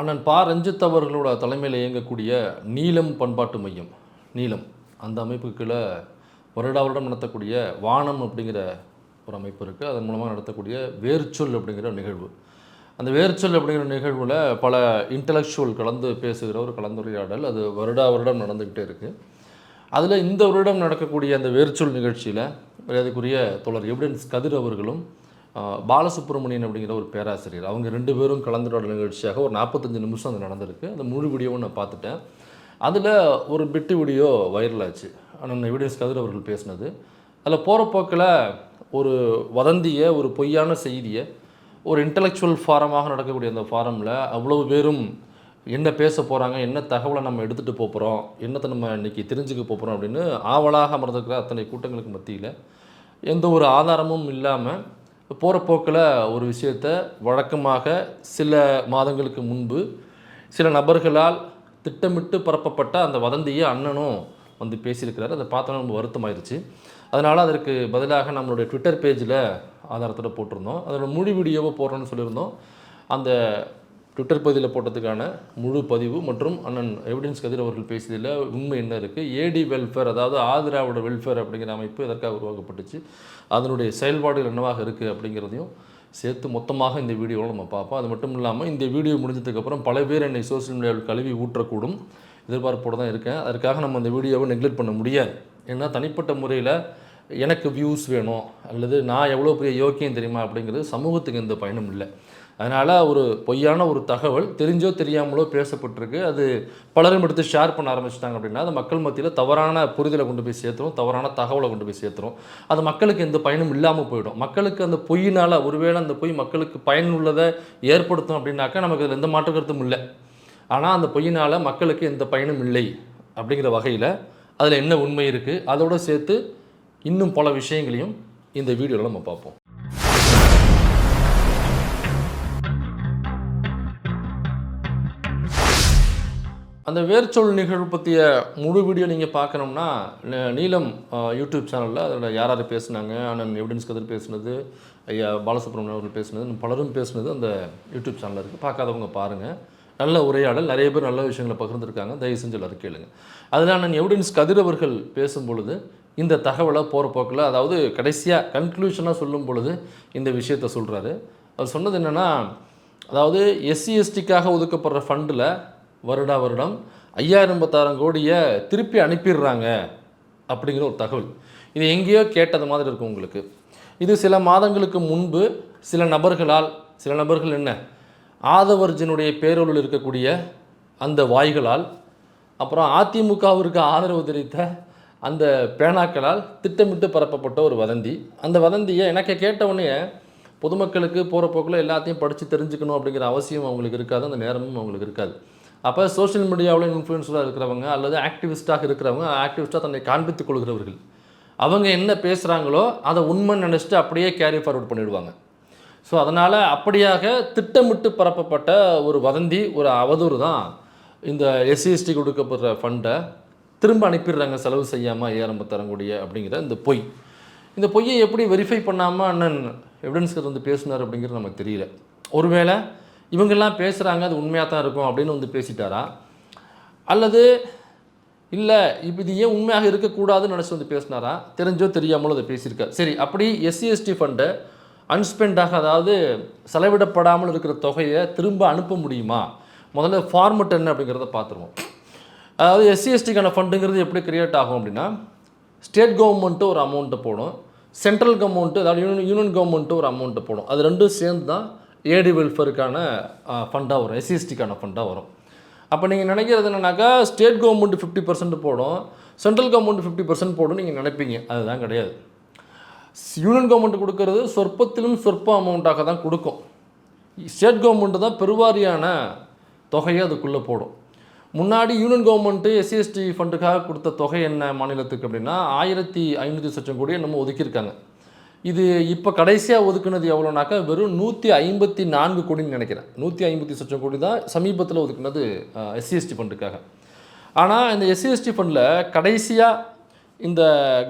அண்ணன் பா ரஞ்சித் அவர்களோட தலைமையில் இயங்கக்கூடிய நீலம் பண்பாட்டு மையம், நீலம் அந்த அமைப்புக்கு கீழே வருடம் நடத்தக்கூடிய வானம் அப்படிங்கிற ஒரு அமைப்பு இருக்குது. அதன் மூலமாக நடத்தக்கூடிய வேர்ச்சொல் அப்படிங்கிற நிகழ்வு. அந்த வேர்ச்சொல் அப்படிங்கிற நிகழ்வில் பல இன்டலெக்சுவல் கலந்து பேசுகிற ஒரு கலந்துரையாடல் அது வருடம் நடந்துக்கிட்டே இருக்குது. அதில் இந்த வருடம் நடக்கக்கூடிய அந்த வேர்ச்சொல் நிகழ்ச்சியில் மரியாதைக்குரிய தோழர் எவிடன்ஸ் கதிர் அவர்களும் பாலசுப்ரமணியன் அப்படிங்கிற ஒரு பேராசிரியர், அவங்க 2 பேரும் கலந்துரையாடல் நிகழ்ச்சியாக ஒரு 45 நிமிஷம் அது நடந்திருக்கு. அந்த முழு வீடியோவும் நான் பார்த்துட்டேன். அதில் ஒரு பிட்டு வீடியோ வைரல் ஆச்சு. ஆனால் எவிடன்ஸ் கதிர் அவர்கள் பேசினது. அதில் போகிற போக்கில் ஒரு வதந்தியை, ஒரு பொய்யான செய்தியை, ஒரு இன்டலெக்சுவல் ஃபாரமாக நடக்கக்கூடிய அந்த ஃபாரமில் அவ்வளவு பேரும் என்ன பேச போகிறாங்க, என்ன தகவலை நம்ம எடுத்துகிட்டு போகிறோம், என்னத்தை நம்ம இன்றைக்கி தெரிஞ்சுக்க போகிறோம் அப்படின்னு ஆவலாக அமர்ந்திருக்கிற அத்தனை கூட்டங்களுக்கு மத்தியில் எந்த ஒரு ஆதாரமும் இல்லாமல் போகிற போக்கில் ஒரு விஷயத்தை வழக்கமாக சில மாதங்களுக்கு முன்பு சில நபர்களால் திட்டமிட்டு பரப்பப்பட்ட அந்த வதந்தியை அண்ணனும் வந்து பேசியிருக்கிறார். அதை பார்த்தோன்னா ரொம்ப வருத்தமாயிருச்சு. அதனால் அதற்கு பதிலாக நம்மளுடைய ட்விட்டர் பேஜில் ஆதாரத்தோடு போட்டிருந்தோம். அதோட முழு வீடியோவை போடுறோன்னு சொல்லியிருந்தோம். அந்த ட்விட்டர் பதிவில் போட்டதுக்கான முழு பதிவு மற்றும் அண்ணன் எவிடன்ஸ் கதிர் அவர்கள் பேசியதில் உண்மை என்ன இருக்குது, ஏடி வெல்ஃபேர், அதாவது ஆதிராவிட வெல்ஃபேர் அப்படிங்கிற அமைப்பு எதற்காக உருவாக்கப்பட்டுச்சு, அதனுடைய செயல்பாடுகள் என்னவாக இருக்குது அப்படிங்கிறதையும் சேர்த்து மொத்தமாக இந்த வீடியோவில் நம்ம பார்ப்போம். அது மட்டும் இல்லாமல் இந்த வீடியோ முடிஞ்சதுக்கப்புறம் பல பேர் என்னை சோசியல் மீடியாவில் கழுவி ஊற்றக்கூடும் எதிர்பார்ப்போடு தான் இருக்கேன். அதற்காக நம்ம அந்த வீடியோவை நெக்லெக்ட் பண்ண முடியாது. ஏன்னா தனிப்பட்ட முறையில் எனக்கு வியூஸ் வேணும் அல்லது நான் எவ்வளோ பெரிய யோக்கியம் தெரியுமா அப்படிங்கிறது சமூகத்துக்கு எந்த பயனும் இல்லை. அதனால் ஒரு பொய்யான ஒரு தகவல் தெரிஞ்சோ தெரியாமலோ பேசப்பட்டிருக்கு. அது பலரும் எடுத்து ஷேர் பண்ண ஆரம்பிச்சிட்டாங்க அப்படின்னா அது மக்கள் மத்தியில் தவறான புரிதலை கொண்டு போய் சேர்த்துரும், தவறான தகவலை கொண்டு போய் சேர்த்துரும். அது மக்களுக்கு எந்த பயனும் இல்லாமல் போயிடும். மக்களுக்கு அந்த பொய்யினால் ஒருவேளை அந்த பொய் மக்களுக்கு பயனுள்ளதை ஏற்படுத்தும் அப்படின்னாக்கா நமக்கு அதில் எந்த மாற்று கருத்தும் இல்லை. ஆனால் அந்த பொய்யினால் மக்களுக்கு எந்த பயனும் இல்லை அப்படிங்கிற வகையில் அதில் என்ன உண்மை இருக்குது அதோடு சேர்த்து இன்னும் பல விஷயங்களையும் இந்த வீடியோவில் நம்ம பார்ப்போம். அந்த வேர்ச்சொல் நிகழ்வு பற்றிய முழு வீடியோ நீங்கள் பார்க்கணும்னா நீலம் யூடியூப் சேனலில் அதில் யார் யார் பேசுனாங்க, அண்ணன் எவிடன்ஸ் கதிர் பேசுனது, ஐயா பாலசுப்ரமணியன் அவர்கள் பேசுனது, பலரும் பேசுனது அந்த யூடியூப் சேனலில் இருக்குது. பார்க்காதவங்க பாருங்கள். நல்ல உரையாடல், நிறைய பேர் நல்ல விஷயங்களை பகிர்ந்துருக்காங்க. தயவு செஞ்சு எல்லாரும் கேளுங்க. அதில் அண்ணன் எவிடன்ஸ் கதிர் அவர்கள் பேசும் பொழுது இந்த தகவலை போகிற போக்கில், அதாவது கடைசியாக கன்க்ளூஷனாக சொல்லும் பொழுது இந்த விஷயத்தை சொல்கிறாரு. அவர் சொன்னது என்னென்னா, அதாவது SC/STக்காக ஒதுக்கப்படுற ஃபண்டில் வருடம் 5086 கோடியை திருப்பி அனுப்பிடுறாங்க அப்படிங்கிற ஒரு தகவல். இது எங்கேயோ கேட்டது மாதிரி இருக்கும் உங்களுக்கு. இது சில மாதங்களுக்கு முன்பு சில நபர்கள் என்ன ஆதவர்ஜனுடைய பேரொழில் இருக்கக்கூடிய அந்த வாய்களால், அப்புறம் அதிமுகவிற்கு ஆதரவு தெரிவித்த அந்த பேனாக்களால் திட்டமிட்டு பரப்பப்பட்ட ஒரு வதந்தி. அந்த வதந்தியை எனக்கு கேட்டவுடனே பொதுமக்களுக்கு போகிற போக்கில் எல்லாத்தையும் படித்து தெரிஞ்சுக்கணும் அப்படிங்கிற அவசியம் அவங்களுக்கு இருக்காது, அந்த நேரமும் அவங்களுக்கு இருக்காது. அப்போ சோஷியல் மீடியாவில் இன்ஃப்ளூயன்ஸராக இருக்கிறவங்க அல்லது ஆக்டிவிஸ்ட்டாக இருக்கிறவங்க, ஆக்டிவிஸ்ட்டாக தன்னை காண்பித்துக் கொள்கிறவர்கள், அவங்க என்ன பேசுகிறாங்களோ அதை உண்மை நினச்சிட்டு அப்படியே கேரி ஃபார்வர்ட் பண்ணிவிடுவாங்க. ஸோ அதனால் அப்படியாக திட்டமிட்டு பரப்பப்பட்ட ஒரு வதந்தி, ஒரு அவதூறு தான் இந்த SC/ST கொடுக்கப்படுற ஃபண்டை திரும்ப அனுப்பிடுறாங்க செலவு செய்யாமல் 5086 கோடி அப்படிங்கிற இந்த பொய். இந்த பொய்யை எப்படி வெரிஃபை பண்ணாமல் அண்ணன் எவிடன்ஸ்க்கு வந்து பேசினார் அப்படிங்கிறது நமக்கு தெரியல. ஒருவேளை இவங்கெல்லாம் பேசுகிறாங்க அது உண்மையாக தான் இருக்கும் அப்படின்னு வந்து பேசிட்டாரா, அல்லது இல்லை இப்போ இது ஏன் உண்மையாக இருக்கக்கூடாதுன்னு நினச்சி வந்து பேசினாரா, தெரிஞ்சோ தெரியாமலோ அதை பேசியிருக்கார். சரி, அப்படி SC/ST ஃபண்டை அன்ஸ்பெண்டாக, அதாவது செலவிடப்படாமல் இருக்கிற தொகையை திரும்ப அனுப்ப முடியுமா? முதல்ல ஃபார்மெட் என்ன அப்படிங்கிறத பார்த்துருவோம். அதாவது SC/STக்கான ஃபண்டுங்கிறது எப்படி கிரியேட் ஆகும் அப்படின்னா, ஸ்டேட் கவர்மெண்ட்டு ஒரு அமௌண்ட்டை போடும், சென்ட்ரல் கவர்மெண்ட்டு, அதாவது யூனியன் கவர்மெண்ட்டு ஒரு அமௌண்ட்டை போடும். அது ரெண்டும் சேர்ந்து தான் ஏடி வெல்ஃபேருக்கான ஃபண்டாக வரும், SC/STக்கான ஃபண்டாக வரும். அப்போ நீங்கள் நினைக்கிறது என்னன்னாக்கா, ஸ்டேட் கவர்மெண்ட் 50% போடும், சென்ட்ரல் கவர்மெண்ட் 50% போடும் நீங்கள் நினைப்பீங்க. அதுதான் கிடையாது. யூனியன் கவர்மெண்ட் கொடுக்கறது சொற்பத்திலும் சொற்ப அமௌண்ட்டாக தான் கொடுக்கும். ஸ்டேட் கவர்மெண்ட்டு தான் பெருவாரியான தொகையை அதுக்குள்ளே போடும். முன்னாடி யூனியன் கவர்மெண்ட்டு SC/ST ஃபண்டுக்காக கொடுத்த தொகை என்ன மாநிலத்துக்கு அப்படின்னா 1500 லட்சம் கோடியை நம்ம ஒதுக்கியிருக்காங்க. இது இப்போ கடைசியாக ஒதுக்குனது எவ்வளோனாக்கா வெறும் 154 கோடின்னு நினைக்கிறேன். 150 லட்சம் கோடி தான் சமீபத்தில் ஒதுக்குனது SC/ST ஃபண்டுக்காக. ஆனால் இந்த SC/ST ஃபண்டில் கடைசியாக இந்த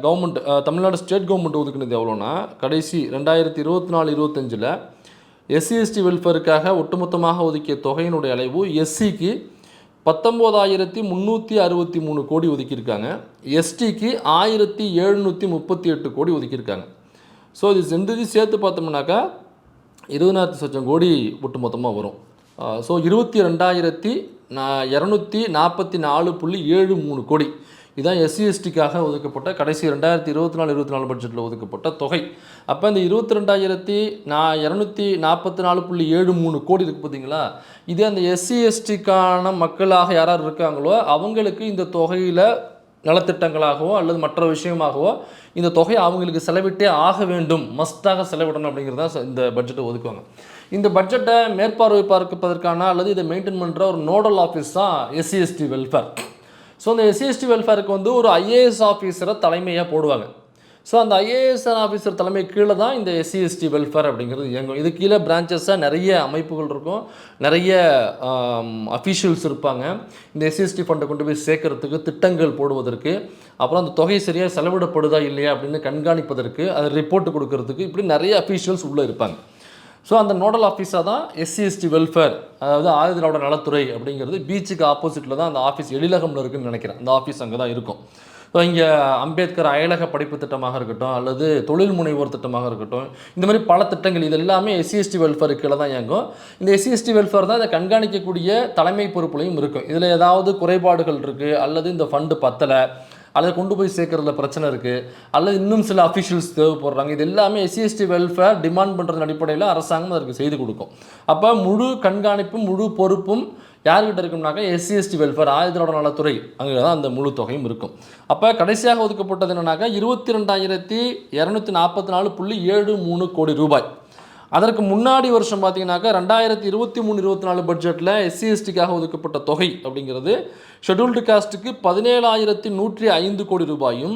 கவர்மெண்ட், தமிழ்நாடு ஸ்டேட் கவர்மெண்ட் ஒதுக்குனது எவ்வளோனா, கடைசி 2024-25 எஸ்சி எஸ்டி வெல்ஃபேருக்காக ஒட்டுமொத்தமாக ஒதுக்கிய தொகையினுடைய அளவு எஸ்சிக்கு 19,363 கோடி ஒதுக்கியிருக்காங்க, எஸ்டிக்கு 1,738 கோடி ஒதுக்கியிருக்காங்க. ஸோ இது ரெண்டுத்தையும் சேர்த்து பார்த்தோம்னாக்கா 20,000 சொச்சம் கோடி ஒட்டுமொத்தமாக வரும். ஸோ 22,244.73 கோடி இதுதான் எஸ்சி எஸ்டிக்காக ஒதுக்கப்பட்ட கடைசி 2024 பட்ஜெட்டில் ஒதுக்கப்பட்ட தொகை. அப்போ இந்த 22,244.73 கோடி இருக்குது பார்த்தீங்களா, இதே அந்த எஸ்சி எஸ்டிக்கான மக்களாக யார் இருக்காங்களோ அவங்களுக்கு இந்த தொகையில் நலத்திட்டங்களாகவோ அல்லது மற்ற விஷயமாகவோ இந்த தொகை அவங்களுக்கு செலவிட்டே ஆக வேண்டும், மஸ்ட்டாக செலவிடணும் அப்படிங்கிறத இந்த பட்ஜெட்டை ஒதுக்குவாங்க. இந்த பட்ஜெட்டை மேற்பார்வை பார்ப்பதற்கான அல்லது இதை மெயின்டைன் பண்ணுற ஒரு நோடல் ஆஃபீஸ் தான் எஸ்சி எஸ்டி வெல்ஃபேர். ஸோ அந்த எஸ்சி எஸ்டி வெல்ஃபேருக்கு வந்து ஒரு ஐஏஎஸ் ஆஃபீஸரை தலைமையாக போடுவாங்க. ஸோ அந்த ஐஏஎஸ் ஆஃபீஸர் தலைமை கீழே தான் இந்த எஸ்சி எஸ்டி வெல்ஃபேர் அப்படிங்கிறது இயங்கும். இது கீழே பிரான்ச்சஸாக நிறைய அமைப்புகள் இருக்கும், நிறைய அஃபீஷியல்ஸ் இருப்பாங்க. இந்த எஸ்சி எஸ்டி ஃபண்டை கொண்டு போய் சேர்க்கறதுக்கு, திட்டங்கள் போடுவதற்கு, அப்புறம் அந்த தொகை சரியாக செலவிடப்படுதா இல்லையா அப்படின்னு கண்காணிப்பதற்கு, அதை ரிப்போர்ட் கொடுக்கறதுக்கு, இப்படி நிறைய அஃபீஷியல்ஸ் உள்ளே இருப்பாங்க. ஸோ அந்த நோடல் ஆஃபீஸாக தான் எஸ்சி எஸ்டி வெல்ஃபேர், அதாவது ஆதிதிராவிட நலத்துறை அப்படிங்கிறது பீச்சுக்கு ஆப்போசிட்டில் தான் அந்த ஆஃபீஸ், எழிலகம்ல இருக்குதுன்னு நினைக்கிறேன். அந்த ஆஃபீஸ் அங்கே தான் இருக்கும். ஸோ இங்கே அம்பேத்கர் அயலக படிப்பு திட்டமாக இருக்கட்டும் அல்லது தொழில் முனைவோர் திட்டமாக இருக்கட்டும், இந்த மாதிரி பல திட்டங்கள் இது எல்லாமே எஸ்சி எஸ்டி வெல்ஃபேருக்கு கீழே தான் இயங்கும். இந்த எஸ்சி எஸ்டி வெல்ஃபேர் தான் இதை கண்காணிக்கக்கூடிய தலைமை பொறுப்புலையும் இருக்கும். இதில் ஏதாவது குறைபாடுகள் இருக்குது அல்லது இந்த ஃபண்டு பத்தலை அல்லது கொண்டு போய் சேர்க்கறதுல பிரச்சனை இருக்குது அல்லது இன்னும் சில அஃபிஷியல்ஸ் தேவைப்படுறாங்க, இது எல்லாமே எஸ்சி எஸ்டி வெல்ஃபேர் டிமாண்ட் பண்ணுறதன் அடிப்படையில் அரசாங்கம் அதற்கு செய்து கொடுக்கும். அப்போ முழு கண்காணிப்பும் முழு பொறுப்பும் யார்கிட்ட இருக்கும்னாக்கா எஸ்சி எஸ்டி வெல்ஃபேர் ஆதிதிராவிட நலத்துறை, அங்கே தான் அந்த முழு தொகையும் இருக்கும். அப்போ கடைசியாக ஒதுக்கப்பட்டது என்னன்னாக்கா 22,244.73 கோடி ரூபாய். அதற்கு முன்னாடி வருஷம் பார்த்தீங்கன்னாக்கா 2023-24 பட்ஜெட்டில் எஸ்சி எஸ்டிக்காக ஒதுக்கப்பட்ட தொகை அப்படிங்கிறது ஷெட்யூல்டு காஸ்ட்டுக்கு 17,105 கோடி ரூபாயும்,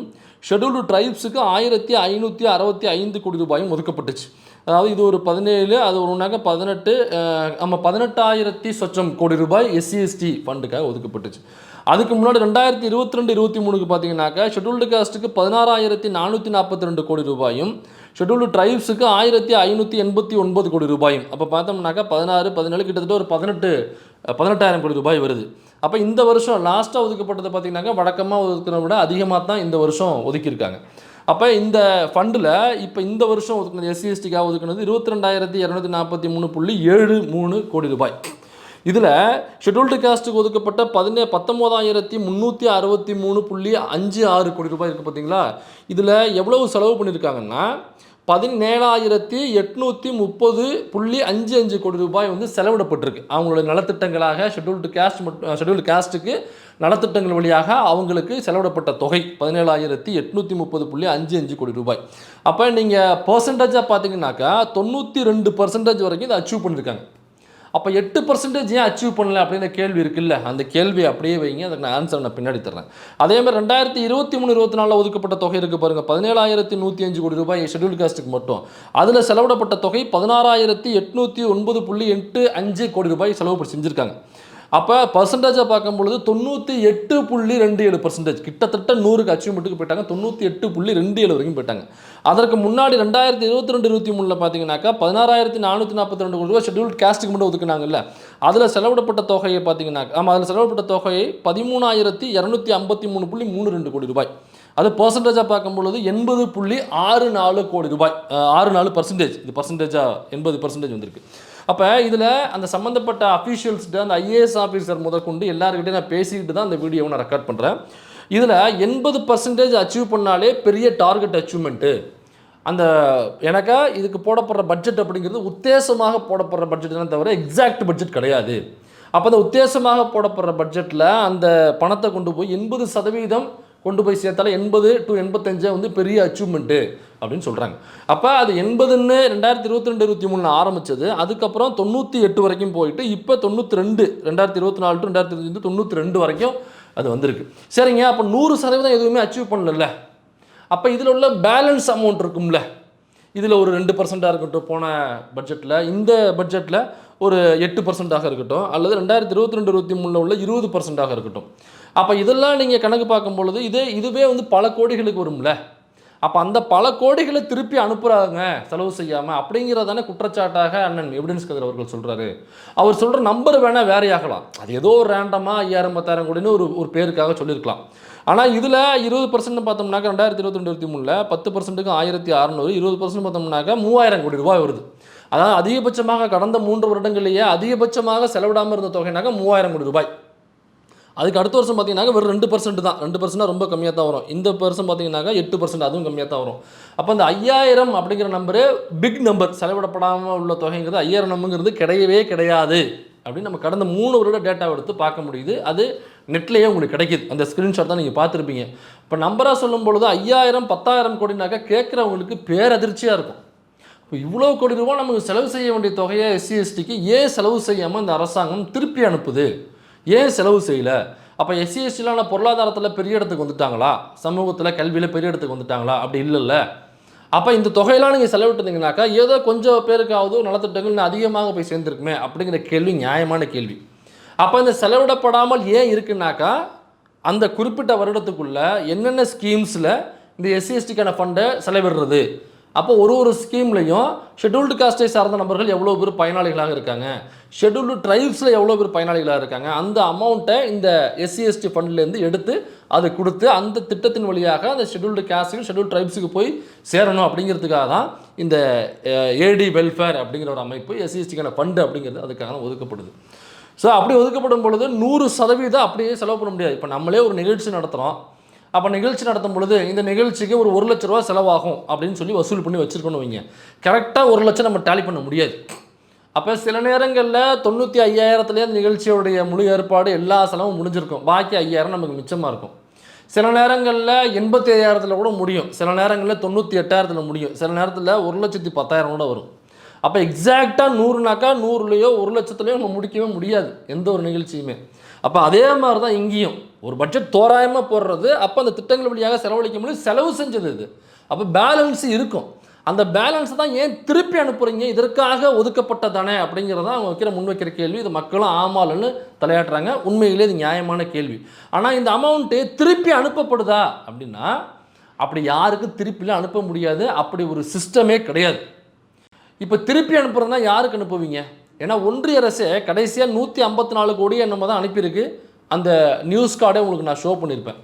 ஷெட்யூல்டு ட்ரைப்ஸுக்கு 1,565 கோடி ரூபாயும் ஒதுக்கப்பட்டுச்சு. அதாவது இது ஒரு 17, அது ஒன்றாக 18, 18,000 சொச்சம் கோடி ரூபாய் எஸ்சி எஸ்டி ஃபண்டுக்காக ஒதுக்கப்பட்டுச்சு. அதுக்கு முன்னாடி 2022-23 பார்த்தீங்கன்னாக்கா ஷெட்யூல்டு காஸ்ட்டுக்கு 16,442 கோடி ரூபாயும், ஷெட்யூல்டு ட்ரைப்ஸுக்கு 1,589 கோடி ரூபாயும். அப்போ பார்த்தோம்னாக்கா 16, 17 கிட்டத்தட்ட ஒரு 18,000 கோடி ரூபாய் வருது. அப்போ இந்த வருஷம் லாஸ்ட்டாக ஒதுக்கப்பட்டது பார்த்தீங்கன்னாக்கா வழக்கமாக ஒதுக்கிறத விட அதிகமாக தான் இந்த வருஷம் ஒதுக்கியிருக்காங்க. அப்போ இந்த ஃபண்டில் இப்போ இந்த வருஷம் ஒதுக்குனது எஸ்சி எஸ்டிக்காக ஒதுக்குனது 22,243.73 கோடி ரூபாய். இதில் ஷெட்யூல்டு காஸ்ட்டுக்கு ஒதுக்கப்பட்ட 19,363.56 கோடி ரூபாய் இருக்குது பார்த்தீங்களா. இதில் எவ்வளவு செலவு பண்ணியிருக்காங்கன்னா 17,830.55 கோடி ரூபாய் வந்து செலவிடப்பட்டிருக்கு. அவங்களுடைய நலத்திட்டங்களாக ஷெட்யூல்டு காஸ்ட்டுக்கு நலத்திட்டங்கள் வழியாக அவங்களுக்கு செலவிடப்பட்ட தொகை 17,830.55 கோடி ரூபாய். அப்போ நீங்கள் பர்சன்டேஜாக பார்த்தீங்கன்னாக்கா 92% வரைக்கும் இதை அச்சீவ் பண்ணியிருக்காங்க. அப்போ 8% ஏன் அச்சீவ் பண்ணல அப்படின்ற கேள்வி இருக்குல்ல, அந்த கேள்வியை அப்படியே வைங்க, அதுக்கு நான் ஆன்சர் நான் பின்னாடி தர்றேன். அதேமாதிரி 2023-24 ஒதுக்கப்பட்ட தொகை இருக்குது பாருங்கள், 17,105 கோடி ரூபாய் ஷெட்யூல் காஸ்ட்டுக்கு மட்டும். அதில் செலவிடப்பட்ட தொகை 16,809.85 கோடி ரூபாய் செலவு செஞ்சுருக்காங்க. அப்போ பர்சன்டேஜாக பார்க்கும்பொழுது 98.27%, கிட்டத்தட்ட 100க்கு அச்சீவ்மெண்ட்டுக்கு போயிட்டாங்க, 98.27 வரைக்கும் போயிட்டாங்க. அதற்கு முன்னாடி 2022-23 பார்த்தீங்கன்னாக்கா 16,442 கோடி ரூபாய் ஷெட்யூல்டு காஸ்ட்டுக்கு மட்டும் ஒதுக்குனாங்கல்ல, அதில் செலவிடப்பட்ட தொகையை பார்த்தீங்கன்னாக்கா அதில் செலவிடப்பட்ட தொகையை 13,253.32 கோடி ரூபாய். அது பர்சன்டேஜாக பார்க்கும்பொழுது 80.64 கோடி ரூபாய், 64%. இது பர்சன்டேஜாக 80% வந்திருக்கு. அப்போ இதில் அந்த சம்மந்தப்பட்ட அஃபீஷியல்ஸ்கிட்ட அந்த ஐஏஎஸ் ஆஃபீஸர் முதற்கொண்டு எல்லாருக்கிட்டையும் நான் பேசிக்கிட்டு தான் அந்த வீடியோவை நான் ரெக்கார்ட் பண்ணுறேன். இதில் 80% அச்சீவ் பண்ணாலே பெரிய டார்கெட் அச்சீவ்மெண்ட்டு. அந்த எனக்கா இதுக்கு போடப்படுற பட்ஜெட் அப்படிங்கிறது உத்தேசமாக போடப்படுற பட்ஜெட் தான் தவிர எக்ஸாக்ட் பட்ஜெட் கிடையாது. அப்போ அந்த உத்தேசமாக போடப்படுற பட்ஜெட்டில் அந்த பணத்தை கொண்டு போய் 80% கொண்டு போய் சேர்த்தால 80 to 85 வந்து பெரிய அச்சீவ்மெண்ட்டு அப்படின்னு சொல்கிறாங்க. அப்போ அது 80ன்னு 2022-23 ஆரம்பித்தது, அதுக்கப்புறம் 98 வரைக்கும் போயிட்டு இப்போ 92, 2024-2025 92 வரைக்கும் அது வந்திருக்கு. சரிங்க, அப்போ 100% எதுவுமே அச்சீவ் பண்ணல. அப்போ இதில் உள்ள பேலன்ஸ் அமௌண்ட் இருக்கும்ல, இதில் ஒரு 2% இருக்கட்டும், போன பட்ஜெட்டில் இந்த பட்ஜெட்டில் ஒரு 8% இருக்கட்டும், அல்லது 2022-23 உள்ள 20% இருக்கட்டும். அப்போ இதெல்லாம் நீங்கள் கணக்கு பார்க்கும் பொழுது இதுவே வந்து பல கோடிகளுக்கு வரும்ல. அப்போ அந்த பல கோடிகளை திருப்பி அனுப்புகிறாங்க செலவு செய்யாமல், அப்படிங்கிறதான குற்றச்சாட்டாக அண்ணன் எவிடன்ஸ் கதிர் அவர்கள் சொல்கிறாரு. அவர் சொல்கிற நம்பர் வேணால் வேறையாகலாம், அது ஏதோ ஒரு ரேண்டமாக 5000 10,000 கோடின்னு ஒரு பேருக்காக சொல்லியிருக்கலாம். ஆனால் இதில் 20% பார்த்தோம்னாக்கா 2022-23 10%க்கு 1600, 20% பார்த்தோம்னாக்கா 3000 கோடி ரூபாய் வருது. அதாவது அதிகபட்சமாக கடந்த 3 வருடங்கள்லேயே அதிகபட்சமாக செலவிடாமல் இருந்த தொகைனாக்கா 3000 கோடி ரூபாய். அதுக்கு அடுத்த வருஷம் பார்த்தீங்கன்னாக்க வெறும் 2% தான். 2% ரொம்ப கம்மியாக தான் வரும். இந்த வருஷம் பார்த்தீங்கன்னாக்கா 8%, அதுவும் கம்மியாக தான் வரும். அப்போ அந்த 5000 அப்படிங்கிற நம்பரு பிக் நம்பர், செலவிடப்படாமல் உள்ள தொகைங்கிறது 5000 நம்பருங்கிறது கிடையவே கிடையாது அப்படின்னு நம்ம கடந்த 3 வருட டேட்டாவை எடுத்து பார்க்க முடியுது. அது நெட்லேயே உங்களுக்கு கிடைக்கிது. அந்த ஸ்க்ரீன்ஷாட் தான் நீங்கள் பார்த்துருப்பீங்க. இப்போ நம்பராக சொல்லும் பொழுது 5000 10,000 கோடினாக்கா கேட்குறவங்களுக்கு பேரதிர்ச்சியாக இருக்கும். இப்போ இவ்வளோ கோடி ரூபா நமக்கு செலவு செய்ய வேண்டிய தொகையை எஸ்சி எஸ்டிக்கு ஏன் செலவு செய்யாமல் இந்த அரசாங்கம் திருப்பி அனுப்புது, ஏன் செலவு செய்யலை? அப்போ எஸ்சி எஸ்டிலான பொருளாதாரத்தில் பெரிய இடத்துக்கு வந்துட்டாங்களா, சமூகத்தில் கல்வியில் பெரிய இடத்துக்கு வந்துட்டாங்களா? அப்படி இல்லைல்ல. அப்போ இந்த தொகையெல்லாம் நீங்கள் செலவிட்டுருந்தீங்கன்னாக்கா ஏதோ கொஞ்சம் பேருக்காவது நலத்திட்டங்கள் இன்னும் அதிகமாக போய் சேர்ந்துருக்குமே அப்படிங்கிற கேள்வி நியாயமான கேள்வி. அப்போ இந்த செலவிடப்படாமல் ஏன் இருக்குன்னாக்கா அந்த குறிப்பிட்ட வருடத்துக்குள்ளே என்னென்ன ஸ்கீம்ஸில் இந்த எஸ்சி எஸ்டிக்கான ஃபண்டை செலவிடுறது, அப்போ ஒரு ஸ்கீம்லையும் ஷெட்யூல்டு காஸ்ட்டை சார்ந்த நபர்கள் எவ்வளோ பேர் பயனாளிகளாக இருக்காங்க, ஷெட்யூல்டு ட்ரைப்ஸில் எவ்வளோ பேர் பயனாளிகளாக இருக்காங்க, அந்த அமௌண்ட்டை இந்த எஸ்சி எஸ்டி ஃபண்ட்லேருந்து எடுத்து அதை கொடுத்து அந்த திட்டத்தின் வழியாக அந்த ஷெட்யூல்டு காஸ்ட்டுக்கு ஷெட்யூல்டு ட்ரைப்ஸுக்கு போய் சேரணும் அப்படிங்கிறதுக்காக தான் இந்த ஏடி வெல்ஃபேர் அப்படிங்கிற ஒரு அமைப்பு எஸ்சி எஸ்டிக்கான ஃபண்டு அப்படிங்கிறது அதுக்காக ஒதுக்கப்படுது. ஸோ அப்படி ஒதுக்கப்படும் பொழுது 100% அப்படியே செலவு பண்ண முடியாது. இப்போ நம்மளே ஒரு நிகழ்ச்சி நடத்துகிறோம். அப்போ நிகழ்ச்சி நடத்தும் பொழுது இந்த நிகழ்ச்சிக்கு ஒரு 1 லட்ச ரூபா செலவாகும் அப்படின்னு சொல்லி வசூல் பண்ணி வச்சுருக்கணும் வைங்க. கரெக்டாக 1 லட்சம் நம்ம டேலி பண்ண முடியாது. அப்போ சில நேரங்களில் 95,000 அந்த நிகழ்ச்சியோடைய முழு ஏற்பாடு எல்லா செலவும் முடிஞ்சிருக்கும், பாக்கி 5000 நமக்கு மிச்சமாக இருக்கும். சில நேரங்களில் 85,000 கூட முடியும், சில நேரங்களில் 98,000 முடியும், சில நேரத்தில் 1,10,000 கூட வரும். அப்போ எக்ஸாக்டாக 100னாக்கா 100லையோ 1 லட்சத்துலையோ நம்ம முடிக்கவே முடியாது எந்த ஒரு நிகழ்ச்சியுமே. அப்போ அதே மாதிரி தான் இங்கேயும் ஒரு பட்ஜெட் தோராயமாக போடுறது, அப்போ அந்த திட்டங்கள் வழியாக செலவழிக்க முடியும், செலவு செஞ்சது இது. அப்போ பேலன்ஸ் இருக்கும். அந்த பேலன்ஸை தான் ஏன் திருப்பி அனுப்புகிறீங்க, இதற்காக ஒதுக்கப்பட்டதானே அப்படிங்கிறதான் அவங்க முன்வைக்கிற கேள்வி. இது மக்களும் ஆமாலன்னு தலையாட்டுறாங்க. உண்மையிலே இது நியாயமான கேள்வி. ஆனால் இந்த அமௌண்ட்டு திருப்பி அனுப்பப்படுதா அப்படின்னா அப்படி யாருக்கும் திருப்பிலாம் அனுப்ப முடியாது. அப்படி ஒரு சிஸ்டமே கிடையாது. இப்போ திருப்பி அனுப்புறதுனா யாருக்கு அனுப்புவீங்க? ஏன்னா ஒன்றிய அரசே கடைசியாக 154 கோடி என்னமோ தான் அனுப்பியிருக்கு. அந்த நியூஸ் கார்டே உங்களுக்கு நான் ஷோ பண்ணியிருப்பேன்.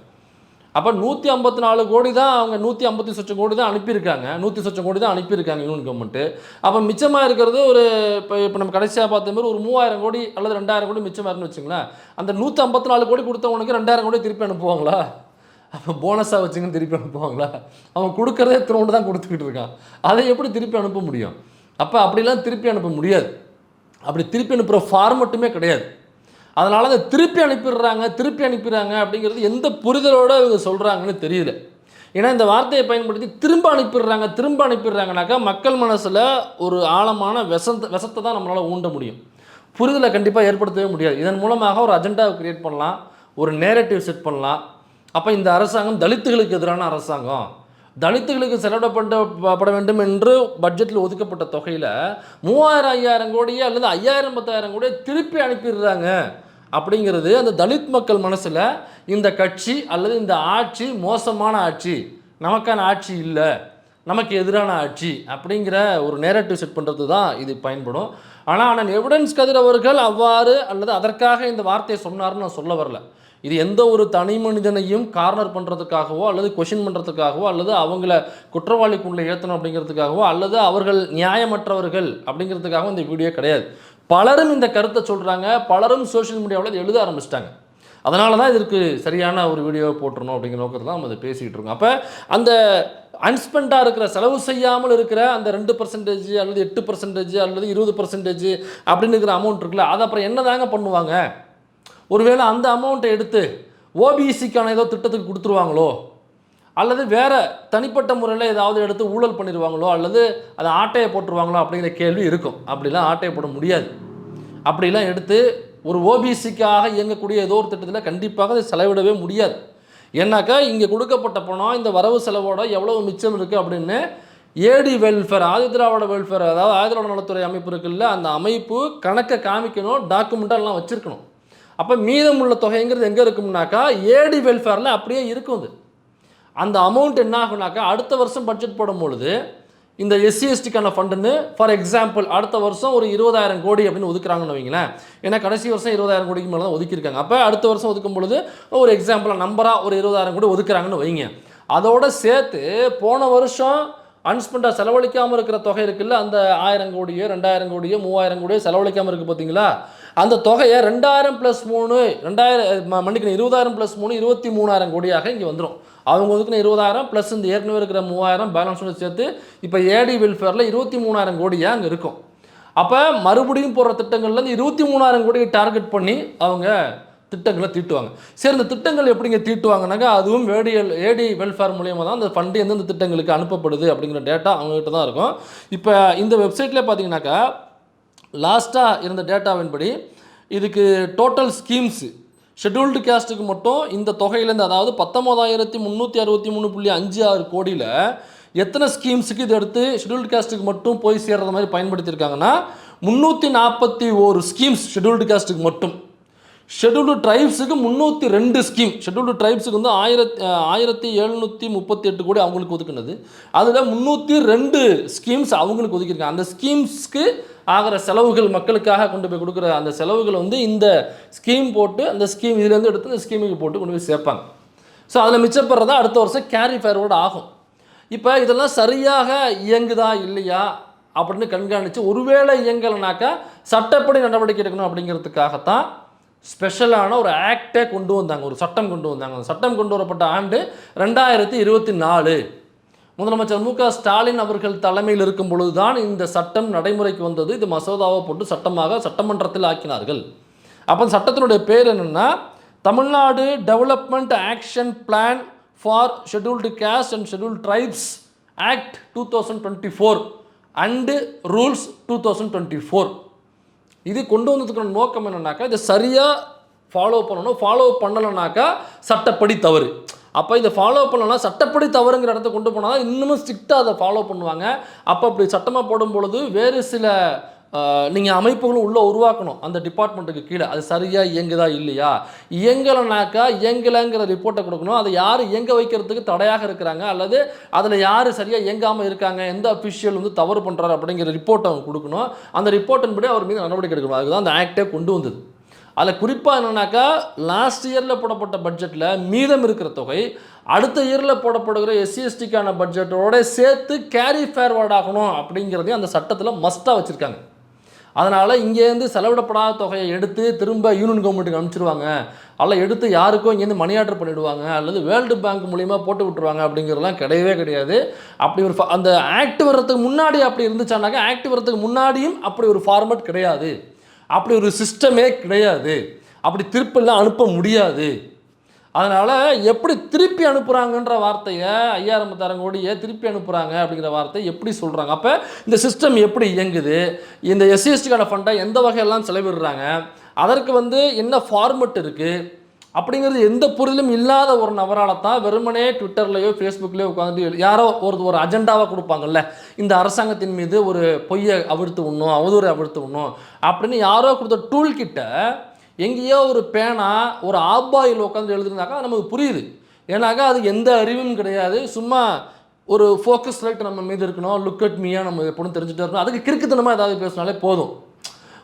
அப்போ 154 கோடி தான் அவங்க 150 கோடி தான் அனுப்பியிருக்காங்க, 100 கோடி தான் அனுப்பியிருக்காங்க யூனியன் கவர்மெண்ட்டு. அப்போ மிச்சமாக இருக்கிறது ஒரு இப்போ நம்ம கடைசியாக பார்த்த மாதிரி ஒரு 3000 கோடி அல்லது 2000 கோடி மிச்சமாக இருக்குன்னு வச்சுங்களேன். அந்த 154 கோடி கொடுத்தவனுக்கு 2000 கோடி திருப்பி அனுப்புவாங்களா? அப்போ போனஸாக வச்சுங்கன்னு திருப்பி அனுப்புவாங்களா? அவன் கொடுக்குறதே திரும்ப தான் கொடுத்துக்கிட்டு இருக்கான், அதை எப்படி திருப்பி அனுப்ப முடியும்? அப்போ அப்படிலாம் திருப்பி அனுப்ப முடியாது. அப்படி திருப்பி அனுப்புகிற ஃபார்மட்டுமே கிடையாது. அதனால் அதை திருப்பி அனுப்பிடுறாங்க அப்படிங்கிறது எந்த புரிதலோடு இவங்க சொல்கிறாங்கன்னு தெரியல. ஏன்னா இந்த வார்த்தையை பயன்படுத்தி திரும்ப அனுப்பிடுறாங்கனாக்கா மக்கள் மனசில் ஒரு ஆழமான விஷத்தை தான் நம்மளால் ஊண்ட முடியும். புரிதலை கண்டிப்பாக ஏற்படுத்தவே முடியாது. இதன் மூலமாக ஒரு அஜெண்டாவை கிரியேட் பண்ணலாம், ஒரு நேரட்டிவ் செட் பண்ணலாம். அப்போ இந்த அரசாங்கம் தலித்துகளுக்கு எதிரான அரசாங்கம், தலித்துகளுக்கு செலவிடப்பட வேண்டும் என்று பட்ஜெட்டில் ஒதுக்கப்பட்ட தொகையில் 3000-5000 கோடியே அல்லது 5000-10,000 கோடியே திருப்பி அனுப்பிடுறாங்க அப்படிங்கிறது அந்த தலித் மக்கள் மனசில் இந்த கட்சி அல்லது இந்த ஆட்சி மோசமான ஆட்சி, நமக்கான ஆட்சி இல்லை, நமக்கு எதிரான ஆட்சி அப்படிங்கிற ஒரு நேரட்டிவ் செட் பண்ணுறது தான் இது பயன்படும். ஆனால் எவிடன்ஸ் கதிர் அவர்கள் அவ்வாறு அல்லது அதற்காக இந்த வார்த்தையை சொன்னார்னு நான் சொல்ல வரல. இது எந்த ஒரு தனி மனிதனையும் கார்னர் பண்ணுறதுக்காகவோ அல்லது கொஷின் பண்ணுறதுக்காகவோ அல்லது அவங்கள குற்றவாளிக்குள்ளே ஏற்றணும் அப்படிங்கிறதுக்காகவோ அல்லது அவர்கள் நியாயமற்றவர்கள் அப்படிங்கிறதுக்காகவும் இந்த வீடியோ கிடையாது. பலரும் இந்த கருத்தை சொல்கிறாங்க, பலரும் சோஷியல் மீடியாவில் இதை எழுத ஆரம்பிச்சிட்டாங்க. அதனால தான் இதற்கு சரியான ஒரு வீடியோவை போட்டுருணும் அப்படிங்கிற நோக்கத்தில் தான் நம்ம அதை பேசிக்கிட்டு இருக்கோம். அப்போ அந்த அன்ஸ்பெண்டாக இருக்கிற, செலவு செய்யாமல் இருக்கிற அந்த 2% அல்லது 8% அல்லது 20% அப்படின்னு இருக்கிற அமௌண்ட் இருக்குல்ல, அது அப்புறம் என்ன தாங்க பண்ணுவாங்க? ஒருவேளை அந்த அமௌண்ட்டை எடுத்து ஓபிசிக்கான ஏதோ திட்டத்துக்கு கொடுத்துருவாங்களோ, அல்லது வேறு தனிப்பட்ட முறையில் ஏதாவது எடுத்து ஊழல் பண்ணிடுவாங்களோ, அல்லது அதை ஆட்டையை போட்டுருவாங்களோ அப்படிங்கிற கேள்வி இருக்கும். அப்படிலாம் ஆட்டையை போட முடியாது. அப்படிலாம் எடுத்து ஒரு ஓபிசிக்காக இயங்கக்கூடிய ஏதோ ஒரு திட்டத்தில் கண்டிப்பாக அதை செலவிடவே முடியாது. ஏன்னாக்கா இங்கே கொடுக்கப்பட்ட பணம் இந்த வரவு செலவோட எவ்வளோ மிச்சம் இருக்குது அப்படின்னு ஏடி வெல்ஃபேர், ஆதிதிராவிட வெல்ஃபேர், அதாவது ஆதிதிராவிட நலத்துறை அமைப்பு இருக்குல்ல, அந்த அமைப்பு கணக்கை காமிக்கணும், டாக்குமெண்ட்டாக எல்லாம் வச்சுருக்கணும். அப்போ மீதமுள்ள தொகைங்கிறது எங்கே இருக்கும்னாக்கா ஏடி வெல்ஃபேரில் அப்படியே இருக்கும். அந்த அமௌண்ட் என்ன ஆகுனாக்கா அடுத்த வருஷம் பட்ஜெட் போடும்பொழுது இந்த எஸ்சி எஸ்டிக்கான ஃபண்டுன்னு ஃபார் எக்ஸாம்பிள் அடுத்த வருஷம் ஒரு 20,000 கோடி அப்படின்னு ஒதுக்குறாங்கன்னு வைங்களேன். ஏன்னா கடைசி வருஷம் 20,000 கோடிக்கு மேலே தான் ஒதுக்கியிருக்காங்க. அப்போ அடுத்த வருஷம் ஒதுக்கும் பொழுது ஒரு எக்ஸாம்பிளாக நம்பராக ஒரு 20,000 கோடி ஒதுக்குறாங்கன்னு வைங்க. அதோட சேர்த்து போன வருஷம் அன்ஸ்பெண்டாக செலவழிக்காமல் இருக்கிற தொகை இருக்குல்ல, அந்த 1000 கோடியோ 2000 கோடியோ 3000 கோடியோ செலவழிக்காமல் இருக்குது பார்த்தீங்களா, அந்த தொகையை 2000 + 3 20,000 + 3 23,000 கோடியாக இங்கே வந்துடும். அவங்க ஒதுக்குன 20,000 ப்ளஸ் இந்த ஏற்கனவே இருக்கிற 3,000 பேலன்ஸோட சேர்த்து இப்போ ஏடி வெல்ஃபேரில் 23,000 கோடியாக அங்கே இருக்கும். அப்போ மறுபடியும் போடுற திட்டங்கள்லேருந்து 23,000 கோடியை டார்கெட் பண்ணி அவங்க திட்டங்களை தீட்டுவாங்க. சரி, இந்த திட்டங்கள் எப்படிங்க தீட்டுவாங்கனாக்கா அதுவும் ஏடி வெல்ஃபேர் மூலியமாக தான் அந்த ஃபண்டு எந்தெந்த திட்டங்களுக்கு அனுப்பப்படுது அப்படிங்கிற டேட்டா அவங்ககிட்ட தான் இருக்கும். இப்போ இந்த வெப்சைட்லேயே பார்த்தீங்கன்னாக்கா லாஸ்ட்டாக இருந்த டேட்டாவின்படி இதுக்கு டோட்டல் ஸ்கீம்ஸு ஷெட்யூல்டு கேஸ்ட்டுக்கு மட்டும் இந்த தொகையிலேருந்து, அதாவது 19,363.56 கோடியில் எத்தனை ஸ்கீம்ஸுக்கு இது எடுத்து ஷெட்யூல்டு கேஸ்ட்டுக்கு மட்டும் போய் சேர்கிற மாதிரி பயன்படுத்தியிருக்காங்கன்னா 341 ஸ்கீம்ஸ் ஷெட்யூல்டு கேஸ்ட்டுக்கு மட்டும். ஷெட்யூல்டு ட்ரைப்ஸுக்கு 302 ஸ்கீம். ஷெட்யூல்டு ட்ரைப்ஸுக்கு வந்து 1738 கோடி அவங்களுக்கு ஒதுக்குனது. அதில் 302 ஸ்கீம்ஸ் அவங்களுக்கு ஒதுக்கியிருக்காங்க. அந்த ஸ்கீம்ஸ்க்கு ஆகிற செலவுகள், மக்களுக்காக கொண்டு போய் கொடுக்குற அந்த செலவுகள் வந்து இந்த ஸ்கீம் போட்டு அந்த ஸ்கீம் இதுலேருந்து எடுத்து இந்த ஸ்கீமுக்கு போட்டு கொண்டு போய் சேர்ப்பாங்க. ஸோ அதில் மிச்சப்படுறதா அடுத்த வருஷம் கேரி ஃபார்வர்டு ஆகும். இப்போ இதெல்லாம் சரியாக இயங்குதா இல்லையா அப்படின்னு கண்காணித்து ஒருவேளை இயங்கலைனாக்கா சட்டப்படி நடவடிக்கை எடுக்கணும் அப்படிங்கிறதுக்காகத்தான் ஸ்பெஷலான ஒரு ஆக்டை கொண்டு வந்தாங்க, ஒரு சட்டம் கொண்டு வந்தாங்க. அந்த சட்டம் கொண்டு வரப்பட்ட ஆண்டு 2024. முதலமைச்சர் மு க ஸ்டாலின் அவர்கள் தலைமையில் இருக்கும் பொழுது தான் இந்த சட்டம் நடைமுறைக்கு வந்தது. இது மசோதாவை போட்டு சட்டமாக சட்டமன்றத்தில் ஆக்கினார்கள். அப்போ சட்டத்தினுடைய பேர் என்னென்னா Tamil Nadu development action plan for scheduled caste and scheduled tribes act 2024 and rules 2024. இது கொண்டு வந்ததுக்கான நோக்கம் என்னன்னாக்கா இதை சரியாக ஃபாலோ பண்ணணும். ஃபாலோ பண்ணலைனாக்கா சட்டப்படி தவறு. அப்போ இதை ஃபாலோ பண்ணலாம், சட்டப்படி தவறுங்கிற இடத்த கொண்டு போனால் இன்னமும் ஸ்ட்ரிக்டாக அதை ஃபாலோ பண்ணுவாங்க. அப்போ அப்படி சட்டமாக போடும் பொழுது வேறு சில நீங்கள் அமைப்புகளும் உள்ளே உருவாக்கணும் அந்த டிபார்ட்மெண்ட்டுக்கு கீழே. அது சரியாக இயங்குதா இல்லையா, இயங்கலைனாக்கா இயங்கலைங்கிற ரிப்போர்ட்டை கொடுக்கணும். அதை யார் இயங்க வைக்கிறதுக்கு தடையாக இருக்கிறாங்க அல்லது அதில் யார் சரியாக இயங்காமல் இருக்காங்க, எந்த அஃபிஷியல் வந்து தவறு பண்ணுறாரு அப்படிங்கிற ரிப்போர்ட்டை அவங்க கொடுக்கணும். அந்த ரிப்போர்ட்டின்படி அவர் மீது நடவடிக்கை எடுக்கணும். அதுதான் அந்த ஆக்டே கொண்டு வந்தது. அதில் குறிப்பாக என்னன்னாக்கா லாஸ்ட் இயரில் போடப்பட்ட பட்ஜெட்டில் மீதம் இருக்கிற தொகை அடுத்த இயரில் போடப்படுகிற எஸ்சி எஸ்டிக்கான பட்ஜெட்டோட சேர்த்து கேரி ஃபார்வர்ட் ஆகணும் அப்படிங்கிறதையும் அந்த சட்டத்தில் மஸ்ட்டாக வச்சுருக்காங்க. அதனால் இங்கேருந்து செலவிடப்படாத தொகையை எடுத்து திரும்ப யூனியன் கவர்மெண்ட்டுக்கு அனுப்பிச்சிடுவாங்க, அல்ல எடுத்து யாருக்கும் இங்கேருந்து மணி ஆர்டர் பண்ணிவிடுவாங்க அல்லது வேர்ல்டு பேங்க் மூலிமா போட்டு விட்டுருவாங்க அப்படிங்கிறதுலாம் கிடையவே கிடையாது. அப்படி ஒரு அந்த ஆக்ட் வர்றதுக்கு முன்னாடி அப்படி இருந்துச்சானாக்கா ஆக்ட் வர்றதுக்கு முன்னாடியும் அப்படி ஒரு ஃபார்மேட் கிடையாது, அப்படி ஒரு சிஸ்டமே கிடையாது, அப்படி திருப்பெல்லாம் அனுப்ப முடியாது. அதனால் எப்படி திருப்பி அனுப்புகிறாங்கன்ற வார்த்தையை 5,600 கோடியை திருப்பி அனுப்புகிறாங்க அப்படிங்கிற வார்த்தை எப்படி சொல்கிறாங்க. அப்போ இந்த சிஸ்டம் எப்படி இயங்குது, இந்த எஸ்சி எஸ்டிக்கான ஃபண்டை எந்த வகையெல்லாம் செலவிடுறாங்க, அதற்கு வந்து என்ன ஃபார்மெட் இருக்குது அப்படிங்கிறது எந்த புரிதலும் இல்லாத ஒரு நபரால் தான் வெறுமனே ட்விட்டர்லையோ ஃபேஸ்புக்லேயோ உட்காந்துட்டு யாரோ ஒரு அஜெண்டாவாக கொடுப்பாங்கல்ல, இந்த அரசாங்கத்தின் மீது ஒரு பொய்யை அவிழ்த்து விடணும், அவதூறை அவிழ்த்து விடணும் அப்படின்னு யாரோ கொடுத்த டூல் கிட்ட எங்கேயோ ஒரு பேனா ஒரு ஆப்பாயில் உட்காந்து எழுதுனாக்கா நமக்கு புரியுது. ஏன்னாக்கா அது எந்த அறிவும் கிடையாது, சும்மா ஒரு ஃபோக்கஸ் லைட் நம்ம மீது இருக்கணும், லுக் அட் மீயா நம்ம எப்படின்னு தெரிஞ்சுட்டு இருக்கணும், அதுக்கு கிறுக்குத்தனமாக ஏதாவது பேசினாலே போதும்.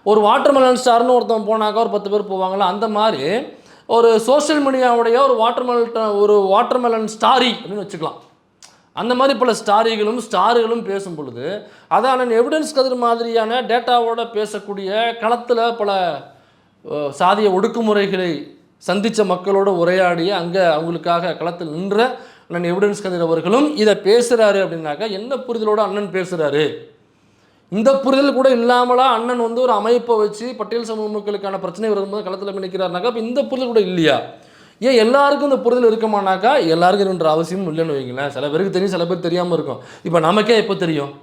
ஒரு வாட்டர்மெலன் ஸ்டார்னு ஒருத்தன் போனாக்கா ஒரு 10 பேர் போவாங்களா, அந்த மாதிரி ஒரு சோஷியல் மீடியாவுடைய ஒரு வாட்டர்மெலன் ஸ்டாரி அப்படின்னு வச்சுக்கலாம். அந்த மாதிரி பல ஸ்டார்களும் பேசும் பொழுது அதான் எவிடன்ஸ் கதிர் மாதிரியான டேட்டாவோட பேசக்கூடிய களத்தில் பல சாதிய ஒடுக்குமுறைகளை சந்தித்த மக்களோடு உரையாடிய அங்கே அவங்களுக்காக களத்தில் நின்ற அண்ணன் எவிடன்ஸ் கதிர் அவர்களும் இதை பேசுகிறாரு அப்படின்னாக்கா என்ன புரிதலோடு அண்ணன் பேசுகிறாரு. இந்த புரிதல் கூட இல்லாமலா அண்ணன் வந்து ஒரு அமைப்பை வச்சு பட்டியல் சமூக மக்களுக்கான பிரச்சனை வரும்போது களத்தில் நினைக்கிறாருனாக்கா இப்போ இந்த புரிதல் கூட இல்லையா? ஏன் எல்லாருக்கும் இந்த புரிதல் இருக்குமானாக்கா எல்லாருக்கும் இருன்ற அவசியம் இல்லைன்னு வைங்களேன். சில பேருக்கு தெரியும், சில பேர் தெரியாமல் இருக்கும். இப்போ நமக்கே எப்போ தெரியும்?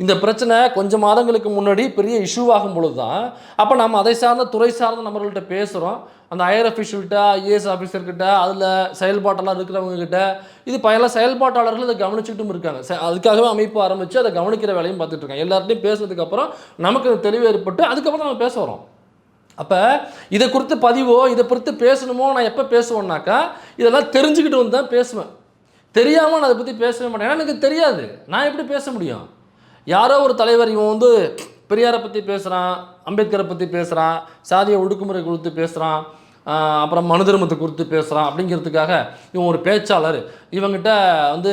இந்த பிரச்சனை கொஞ்சம் மாதங்களுக்கு முன்னாடி பெரிய இஷ்யூவாகும் பொழுது தான் அப்போ நம்ம அதை சார்ந்த துறை சார்ந்த நபர்கள்ட்ட பேசுகிறோம். அந்த ஹையர் அஃபிஷியல்கிட்ட, ஐஏஎஸ் ஆஃபீஸர்கிட்ட, அதில் செயல்பாட்டெல்லாம் இருக்கிறவங்ககிட்ட, இது பல செயல்பாட்டாளர்கள் இதை கவனிச்சுட்டும் இருக்காங்க. அதுக்காகவே அமைப்பு ஆரம்பித்து அதை கவனிக்கிற வேலையும் பார்த்துட்டு இருக்காங்க. எல்லார்ட்டையும் பேசுனதுக்கப்புறம் நமக்கு தெளிவு ஏற்பட்டு அதுக்கப்புறம் நம்ம பேச வரோம். அப்போ இதை குறித்து பதிவோ இதை குறித்து பேசணுமோ நான் எப்போ பேசுவேன்னாக்கா இதெல்லாம் தெரிஞ்சுக்கிட்டு வந்து தான் பேசுவேன். தெரியாமல் நான் அதை பற்றி பேசவே மாட்டேன். ஏன்னா எனக்கு தெரியாது, நான் எப்படி பேச முடியும்? யாரோ ஒரு தலைவர் இவன் வந்து பெரியாரை பற்றி பேசுகிறான், அம்பேத்கரை பற்றி பேசுகிறான், சாதிய ஒடுக்குமுறை குறித்து பேசுகிறான், அப்புறம் மனு தர்மத்தை குறித்து பேசுகிறான் அப்படிங்கிறதுக்காக இவன் ஒரு பேச்சாளர், இவங்கிட்ட வந்து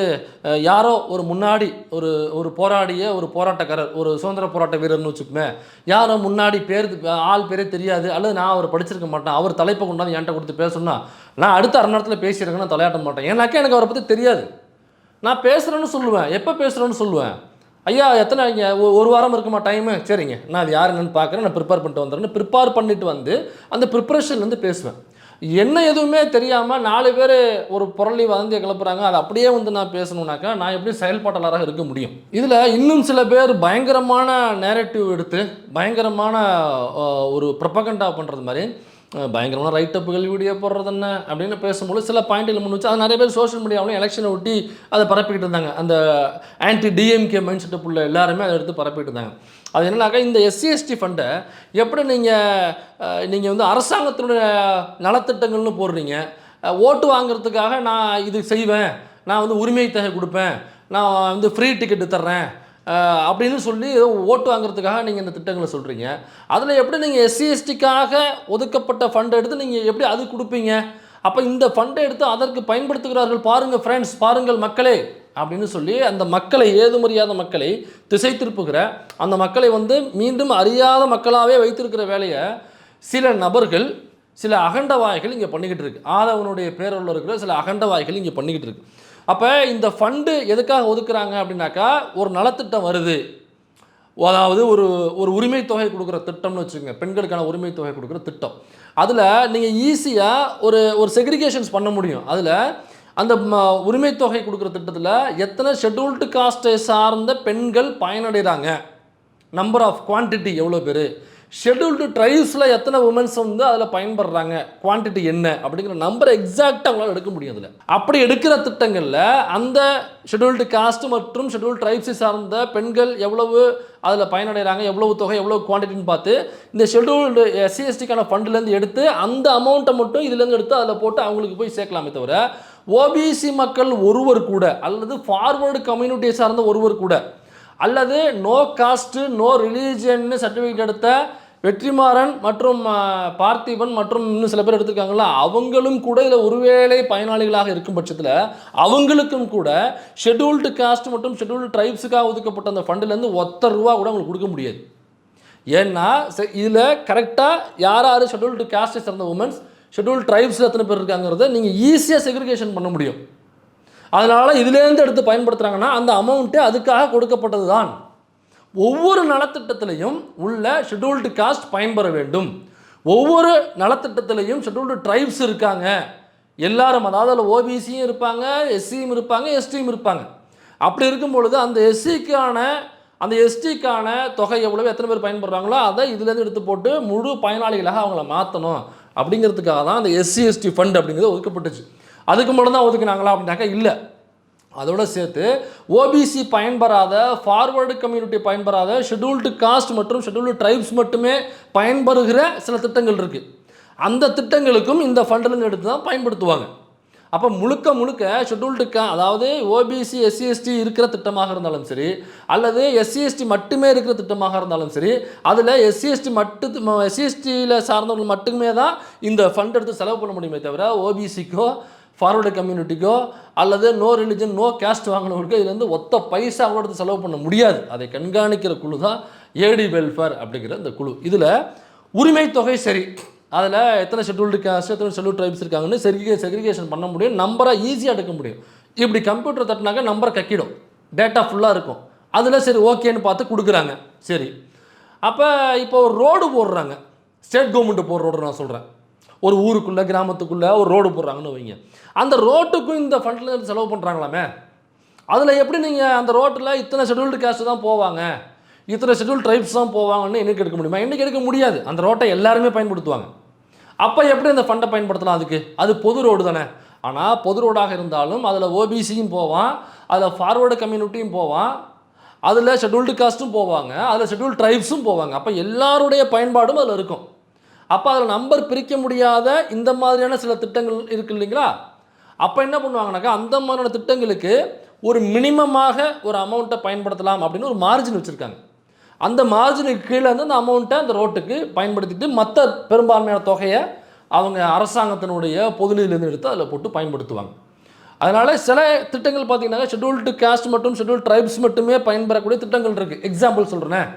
யாரோ ஒரு முன்னாடி ஒரு போராடிய ஒரு போராட்டக்காரர், ஒரு சுதந்திர போராட்ட வீரர்னு வச்சுக்கோமே, யாரோ முன்னாடி ஆள் பேரே தெரியாது, அல்லது நான் அவர் படிச்சிருக்க மாட்டேன், அவர் தலைப்பை கொண்டாந்து என்கிட்ட கொடுத்து பேசணும்னா நான் அடுத்த அரை நேரத்தில் பேசியிருக்கேன்னு நான் தலையாட்ட மாட்டேன். ஏன்னாக்கா எனக்கு அவரை பற்றி தெரியாது. நான் பேசுகிறேன்னு சொல்லுவேன், எப்போ பேசுகிறேன்னு சொல்லுவேன். ஐயா எத்தனை இங்கே ஒரு வாரம் இருக்குமா டைமு, சரிங்க நான் அது யாருங்கன்னு பார்க்குறேன், நான் ப்ரிப்பேர் பண்ணிட்டு வந்துடுறேன்னு ப்ரிப்பேர் பண்ணிட்டு வந்து அந்த ப்ரிப்பரேஷன்லேருந்து பேசுவேன். என்ன எதுவுமே தெரியாமல் 4 பேர் ஒரு புரளி வதந்தியை கிளப்புறாங்க, அதை அப்படியே வந்து நான் பேசணுன்னாக்கா நான் எப்படி செயல்பாட்டாளராக இருக்க முடியும்? இதில் இன்னும் சில பேர் பயங்கரமான நேரட்டிவ் எடுத்து பயங்கரமான ஒரு ப்ரொபகண்டா பண்ணுறது மாதிரி பயங்கரமான ரைட்டப்புகள் வீடியோ போடுறது என்ன அப்படின்னு பேசும்போது சில பாயிண்ட்டுகள் முன் வச்சு அது நிறைய பேர் சோஷியல் மீடியாவிலும் எலெக்ஷனை ஒட்டி அதை பரப்பிக்கிட்டு இருந்தாங்க. அந்த ஆன்டி டிஎம்கே மைண்ட் செட்டப் உள்ள எல்லாருமே அதை எடுத்து பரப்பிட்டு இருந்தாங்க. அது என்னன்னாக்கா இந்த SC/ST ஃபண்டை எப்படி நீங்கள் வந்து அரசாங்கத்தினுடைய நலத்திட்டங்கள்னு போடுறீங்க, ஓட்டு வாங்குறதுக்காக நான் இது செய்வேன், நான் வந்து உரிமை தொகை கொடுப்பேன், நான் வந்து ஃப்ரீ டிக்கெட்டு தர்றேன் அப்படின்னு சொல்லி ஏதோ ஓட்டு வாங்குறதுக்காக நீங்கள் இந்த திட்டங்களை சொல்கிறீங்க. அதில் எப்படி நீங்கள் SC/STக்காக ஒதுக்கப்பட்ட ஃபண்டை எடுத்து நீங்கள் எப்படி அது கொடுப்பீங்க? அப்போ இந்த ஃபண்டை எடுத்து அதற்கு பயன்படுத்துகிறார்கள் பாருங்கள் ஃப்ரெண்ட்ஸ், பாருங்கள் மக்களே அப்படின்னு சொல்லி அந்த மக்களை, ஏதுமறியாத மக்களை திசை திருப்புகிற, அந்த மக்களை வந்து மீண்டும் அறியாத மக்களாகவே வைத்திருக்கிற வேலையை சில நபர்கள், சில அகண்டவாய்கள் இங்கே பண்ணிக்கிட்டு இருக்கு. ஆதவனுடைய பேரில் இருக்கிற சில அகண்டவாய்கள் இங்கே பண்ணிக்கிட்டு இருக்கு. அப்போ இந்த ஃபண்டு எதுக்காக ஒதுக்குறாங்க அப்படின்னாக்கா, ஒரு நலத்திட்டம் வருது, அதாவது ஒரு உரிமை தொகை கொடுக்குற திட்டம்னு வச்சுக்கோங்க, பெண்களுக்கான உரிமை தொகை கொடுக்குற திட்டம். அதில் நீங்கள் ஈஸியாக ஒரு செக்ரிகேஷன்ஸ் பண்ண முடியும். அதில் அந்த உரிமை தொகை கொடுக்குற திட்டத்தில் எத்தனை ஷெட்யூல்டு காஸ்ட்டை சார்ந்த பெண்கள் பயனடைகிறாங்க, நம்பர் ஆஃப் குவான்டிட்டி எவ்வளோ பேர், ஷெட்யூல்டு ட்ரைப்ஸில் எத்தனை உமன்ஸ் வந்து அதில் பயன்படுறாங்க, குவான்டிட்டி என்ன அப்படிங்கிற நம்பரை எக்ஸாக்டாக அவங்களால எடுக்க முடியும். அதில் அப்படி எடுக்கிற திட்டங்களில் அந்த ஷெட்யூல்டு காஸ்ட் மற்றும் ஷெட்யூல்டு ட்ரைப்ஸை சார்ந்த பெண்கள் எவ்வளவு அதில் பயனடைகிறாங்க, எவ்வளவு தொகை, எவ்வளோ குவான்டிட்டின்னு பார்த்து இந்த ஷெட்யூல்டு SC/STக்கான ஃபண்டுலேருந்து எடுத்து அந்த அமௌண்ட்டை மட்டும் இதுலேருந்து எடுத்து அதில் போட்டு அவங்களுக்கு போய் சேர்க்கலாமே தவிர, OBC மக்கள் ஒருவர் கூட, அல்லது ஃபார்வர்டு கம்யூனிட்டியை சார்ந்த ஒருவர் கூட, அல்லது நோ காஸ்ட்டு நோ ரிலீஜியன்னு சர்டிஃபிகேட் எடுத்த வெற்றிமாறன் மற்றும் பார்த்திபன் மற்றும் இன்னும் சில பேர் எடுத்திருக்காங்களா, அவங்களும் கூட இதில் ஒருவேளை பயனாளிகளாக இருக்கும் பட்சத்தில் அவங்களுக்கும் கூட ஷெட்யூல்டு காஸ்ட் மற்றும் ஷெட்யூல்டு ட்ரைப்ஸுக்காக ஒதுக்கப்பட்ட அந்த ஃபண்டுலேருந்து ₹1 கூட அவங்களுக்கு கொடுக்க முடியாது. ஏன்னா இதில் கரெக்டாக யார் ஷெட்யூல்டு காஸ்ட்டை சேர்ந்த உமன்ஸ், ஷெட்யூல்டு ட்ரைப்ஸில் எத்தனை பேர் இருக்காங்கிறத நீங்கள் ஈஸியாக செக்ரிகேஷன் பண்ண முடியும். அதனால் இதுலேருந்து எடுத்து பயன்படுத்துகிறாங்கன்னா அந்த அமௌண்ட்டு அதுக்காக கொடுக்கப்பட்டது தான். ஒவ்வொரு நலத்திட்டத்திலையும் உள்ள ஷெட்யூல்டு காஸ்ட் பயன்பெற வேண்டும். ஒவ்வொரு நலத்திட்டத்திலையும் ஷெட்யூல்டு ட்ரைப்ஸ் இருக்காங்க எல்லாரும், அதாவது அதில் OBCயும் இருப்பாங்க, SCயும் இருப்பாங்க, STயும் இருப்பாங்க. அப்படி இருக்கும் பொழுது அந்த STக்கான தொகை எவ்வளவு, எத்தனை பேர் பயன்படுறாங்களோ அதை இதுலேருந்து எடுத்து போட்டு முழு பயனாளிகளாக அவங்கள மாற்றணும் அப்படிங்கிறதுக்காக தான் அந்த SC/ST ஃபண்ட் அப்படிங்கிறது ஒதுக்கப்பட்டுச்சு. அதுக்கு மட்டும் தான் ஒதுக்குனாங்களா அப்படின்னாக்கா இல்லை. அதோடு சேர்த்து OBC பயன்பெறாத, ஃபார்வர்டு கம்யூனிட்டி பயன்பெறாத, ஷெட்யூல்டு காஸ்ட் மற்றும் ஷெட்யூல்டு ட்ரைப்ஸ் மட்டுமே பயன்பெறுகிற சில திட்டங்கள் இருக்குது. அந்த திட்டங்களுக்கும் இந்த ஃபண்டிலேருந்து எடுத்து தான் பயன்படுத்துவாங்க. அப்போ முழுக்க ஷெட்யூல்டு அதாவது OBC SC/ST இருக்கிற திட்டமாக இருந்தாலும் சரி, அல்லது SC/ST மட்டுமே இருக்கிற திட்டமாக இருந்தாலும் சரி, அதில் SC/STயில் சார்ந்தவர்கள் மட்டுமே தான் இந்த ஃபண்ட் எடுத்து செலவு பண்ண முடியுமே தவிர OBCக்கோ ஃபார்வர்டு கம்யூனிட்டிக்கோ அல்லது நோ ரிலிஜன் நோ கேஸ்ட் வாங்கினவர்களுக்கு இதுலேருந்து ஒத்த பைசா கூட எடுத்து செலவு பண்ண முடியாது. அதை கண்காணிக்கிற குழு தான் AD வெல்ஃபேர் அப்படிங்கிற இந்த குழு. இதில் உரிமை தொகை சரி, அதில் எத்தனை ஷெட்யூல்டு காஸ்ட், எத்தனை ஷெட்யூல்டு ட்ரைப்ஸ் இருக்காங்கன்னு செக்ரிகேஷன் பண்ண முடியும், நம்பரை ஈஸியாக எடுக்க முடியும். இப்படி கம்ப்யூட்டர் தட்டினாக்க நம்பரை கக்கிடும், டேட்டா ஃபுல்லாக இருக்கும். அதில் சரி ஓகேன்னு பார்த்து கொடுக்குறாங்க. சரி, அப்போ இப்போ ஒரு ரோடு போடுறாங்க, ஸ்டேட் கவர்மெண்ட்டு போடுற ரோடு நான் சொல்கிறேன், ஒரு ஊருக்குள்ளே கிராமத்துக்குள்ளே ஒரு ரோடு போடுறாங்கன்னு வைங்க, அந்த ரோட்டுக்கும் இந்த ஃபண்டில் செலவு பண்ணுறாங்களாமே, அதில் எப்படி நீங்கள் அந்த ரோட்டில் இத்தனை ஷெட்யூல்டு காஸ்ட் தான் போவாங்க, இத்தனை ஷெட்யூல் ட்ரைப்ஸ் தான் போவாங்கன்னு என்றைக்கு எடுக்க முடியுமா? என்றைக்கு எடுக்க முடியாது. அந்த ரோட்டை எல்லாருமே பயன்படுத்துவாங்க. அப்போ எப்படி அந்த ஃபண்டை பயன்படுத்தலாம்? அது பொது ரோடு தானே. ஆனால் பொது ரோடாக இருந்தாலும் அதில் OBCயும் போவான், அதில் ஃபார்வர்டு கம்யூனிட்டியும் போவான், அதில் ஷெட்யூல்டு காஸ்ட்டும் போவாங்க, அதில் ஷெட்யூல் ட்ரைப்ஸும் போவாங்க. அப்போ எல்லாருடைய பயன்பாடும் அதில் இருக்கும். அப்போ அதில் நம்பர் பிரிக்க முடியாத இந்த மாதிரியான சில திட்டங்கள் இருக்குது இல்லைங்களா? அப்போ என்ன பண்ணுவாங்கனாக்கா அந்த மாதிரியான திட்டங்களுக்கு ஒரு மினிமமாக ஒரு அமௌண்ட்டை பயன்படுத்தலாம் அப்படின்னு ஒரு மார்ஜின் வச்சுருக்காங்க. அந்த மார்ஜினுக்கு கீழே வந்து அந்த அமௌண்ட்டை அந்த ரோட்டுக்கு பயன்படுத்திட்டு மற்ற பெரும்பான்மையான தொகையை அவங்க அரசாங்கத்தினுடைய பொதுநிதியிலேருந்து எடுத்து அதில் போட்டு பயன்படுத்துவாங்க. அதனால் சில திட்டங்கள் பார்த்தீங்கன்னா ஷெட்யூல்டு காஸ்ட் மற்றும் ஷெட்யூல்டு ட்ரைப்ஸ் மட்டுமே பயன்பெறக்கூடிய திட்டங்கள் இருக்குது. எக்ஸாம்பிள் சொல்கிறேன்,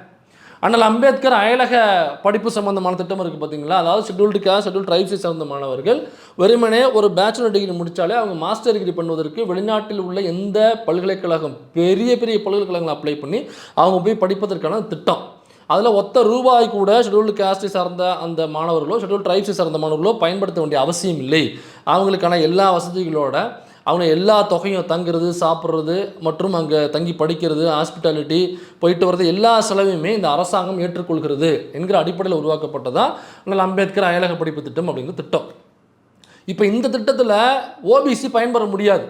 அண்ணல் அம்பேத்கர் அயலக படிப்பு சம்பந்தமான திட்டம் இருக்குது பார்த்தீங்களா. அதாவது ஷெட்யூல்டு காஸ்ட் ஷெட்யூல்டு ட்ரைப்ஸை சார்ந்த மாணவர்கள் வெறுமனே ஒரு பேச்சுலர் டிகிரி முடித்தாலே அவங்க மாஸ்டர் டிகிரி பண்ணுவதற்கு வெளிநாட்டில் உள்ள எந்த பல்கலைக்கழகம் பெரிய பெரிய பல்கலைக்கழகங்களை அப்ளை பண்ணி அவங்க போய் படிப்பதற்கான திட்டம். அதில் ஒத்த ரூபாய் கூட ஷெட்யூல்டு காஸ்ட்டை சார்ந்த அந்த மாணவர்களோ ஷெட்யூல்டு ட்ரைப்ஸை சார்ந்த மாணவர்களோ பயன்படுத்த வேண்டிய அவசியம் இல்லை. அவங்களுக்கான எல்லா வசதிகளோட அவங்க எல்லா தொகையும் தங்குறது, சாப்பிட்றது மற்றும் அங்கே தங்கி படிக்கிறது, ஹாஸ்பிட்டாலிட்டி போயிட்டு வர்றது எல்லா செலவையுமே இந்த அரசாங்கம் ஏற்றுக்கொள்கிறது என்கிற அடிப்படையில் உருவாக்கப்பட்டதான் அண்ணல் அம்பேத்கர் அயலக படிப்பு திட்டம் அப்படிங்கிற திட்டம். இப்போ இந்த திட்டத்தில் ஓபிசி பயன்பெற முடியாது,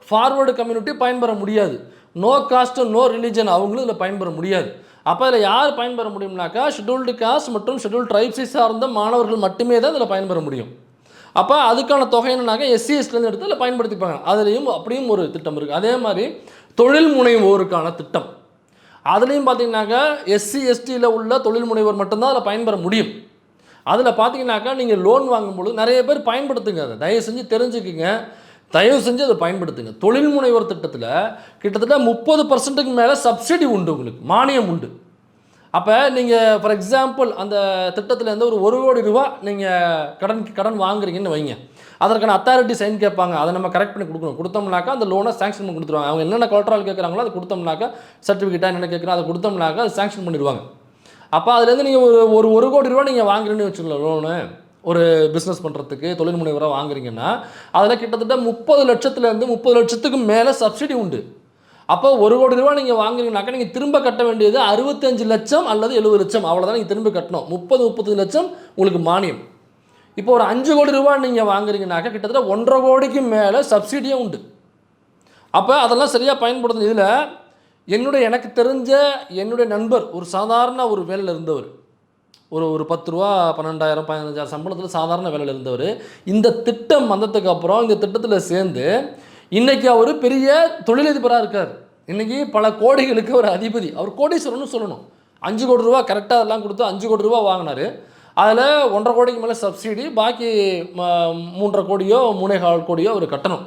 ஃபார்வர்டு கம்யூனிட்டி பயன்பெற முடியாது, நோ காஸ்ட் நோ ரிலிஜன் அவங்களும் இதில் பயன்பெற முடியாது. அப்போ இதில் யார் பயன்பெற முடியும்னாக்கா ஷெட்யூல்டு காஸ்ட் மற்றும் ஷெட்யூல்டு ட்ரைப்ஸை சார்ந்த மாணவர்கள் மட்டுமே தான் இதில் பயன்பெற முடியும். அப்போ அதுக்கான தொகை என்னன்னாக்கா எஸ்சிஎஸ்லேருந்து எடுத்து அதில் பயன்படுத்திப்பாங்க. அதுலேயும் அப்படியும் ஒரு திட்டம் இருக்குது. அதே மாதிரி தொழில் முனைவோருக்கான திட்டம், அதுலேயும் பார்த்தீங்கன்னாக்கா எஸ்சி எஸ்டியில் உள்ள தொழில் முனைவோர் மட்டும்தான் அதில் பயன்பெற முடியும். அதில் பார்த்தீங்கன்னாக்கா நீங்கள் லோன் வாங்கும்பொழுது நிறைய பேர் பயன்படுத்துங்க, அதை தயவு செஞ்சு தெரிஞ்சுக்குங்க, தயவு செஞ்சு அதை பயன்படுத்துங்க. தொழில் முனைவோர் திட்டத்தில் கிட்டத்தட்ட 30% மேலே சப்சிடி உண்டு, உங்களுக்கு மானியம் உண்டு. அப்போ நீங்கள் ஃபார் எக்ஸாம்பிள் அந்த திட்டத்திலேருந்து ஒரு கோடி ரூபா நீங்கள் கடன் வாங்குறீங்கன்னு வைங்க, அதற்கான அத்தாரிட்டி சைன் கேட்பாங்க, அதை நம்ம கரெக்ட் பண்ணி கொடுக்கணும். கொடுத்தோம்னாக்கா அந்த லோனை சாங்ஷன் பண்ணி கொடுத்துருவாங்க. அவங்க என்னென்ன கொலட்ரல் கேட்குறாங்களோ அதை கொடுத்தோம்னாக்கா, சர்டிஃபிகேட்டாக என்ன கேட்குறோம் அதை கொடுத்தோம்னாக்கா அதை சாங்ஷன் பண்ணிடுவாங்க. அப்போ அதுலேருந்து நீங்கள் ஒரு கோடி ரூபா நீங்கள் வாங்குறீங்கன்னு வச்சுக்கலாம் லோனு, ஒரு பிஸ்னஸ் பண்ணுறதுக்கு தொழில் முனைவராக வாங்குறீங்கன்னா அதில் கிட்டத்தட்ட 30 லட்சத்துலேருந்து 30 லட்சத்துக்கு மேலே சப்சிடி உண்டு. அப்போ 1 கோடி ரூபா நீங்கள் வாங்குறீங்கனாக்கா நீங்கள் திரும்ப கட்ட வேண்டியது 65 லட்சம் அல்லது 70 லட்சம், அவ்வளோதான் நீங்கள் திரும்ப கட்டணும். 30 லட்சம் உங்களுக்கு மானியம். இப்போ ஒரு 5 கோடி ரூபா நீங்கள் வாங்குறீங்கனாக்கா கிட்டத்தட்ட 1.5 கோடிக்கு மேலே சப்சிடியும் உண்டு. அப்போ அதெல்லாம் சரியாக பயன்படுத்தணும். இதில் எனக்கு தெரிஞ்ச என்னுடைய நண்பர் ஒரு சாதாரண ஒரு வேலையில் இருந்தவர், ஒரு 10 ரூபா 12,000 15,000 சம்பளத்தில் சாதாரண வேலையில் இருந்தவர். இந்த திட்டம் வந்ததுக்கு அப்புறம் இந்த திட்டத்தில் சேர்ந்து இன்றைக்கி அவர் பெரிய தொழிலதிபராக இருக்கார். இன்றைக்கி பல கோடிகளுக்கு ஒரு அதிபதி, அவர் கோடீஸ்வரன்னு சொல்லணும். 5 கோடி ரூபா கரெக்டாக எல்லாம் கொடுத்து 5 கோடி ரூபா வாங்கினார். அதில் 1.5 கோடிக்கு மேலே சப்சிடி, பாக்கி 3.5 கோடியோ 3.25 கோடியோ அவர் கட்டணும்.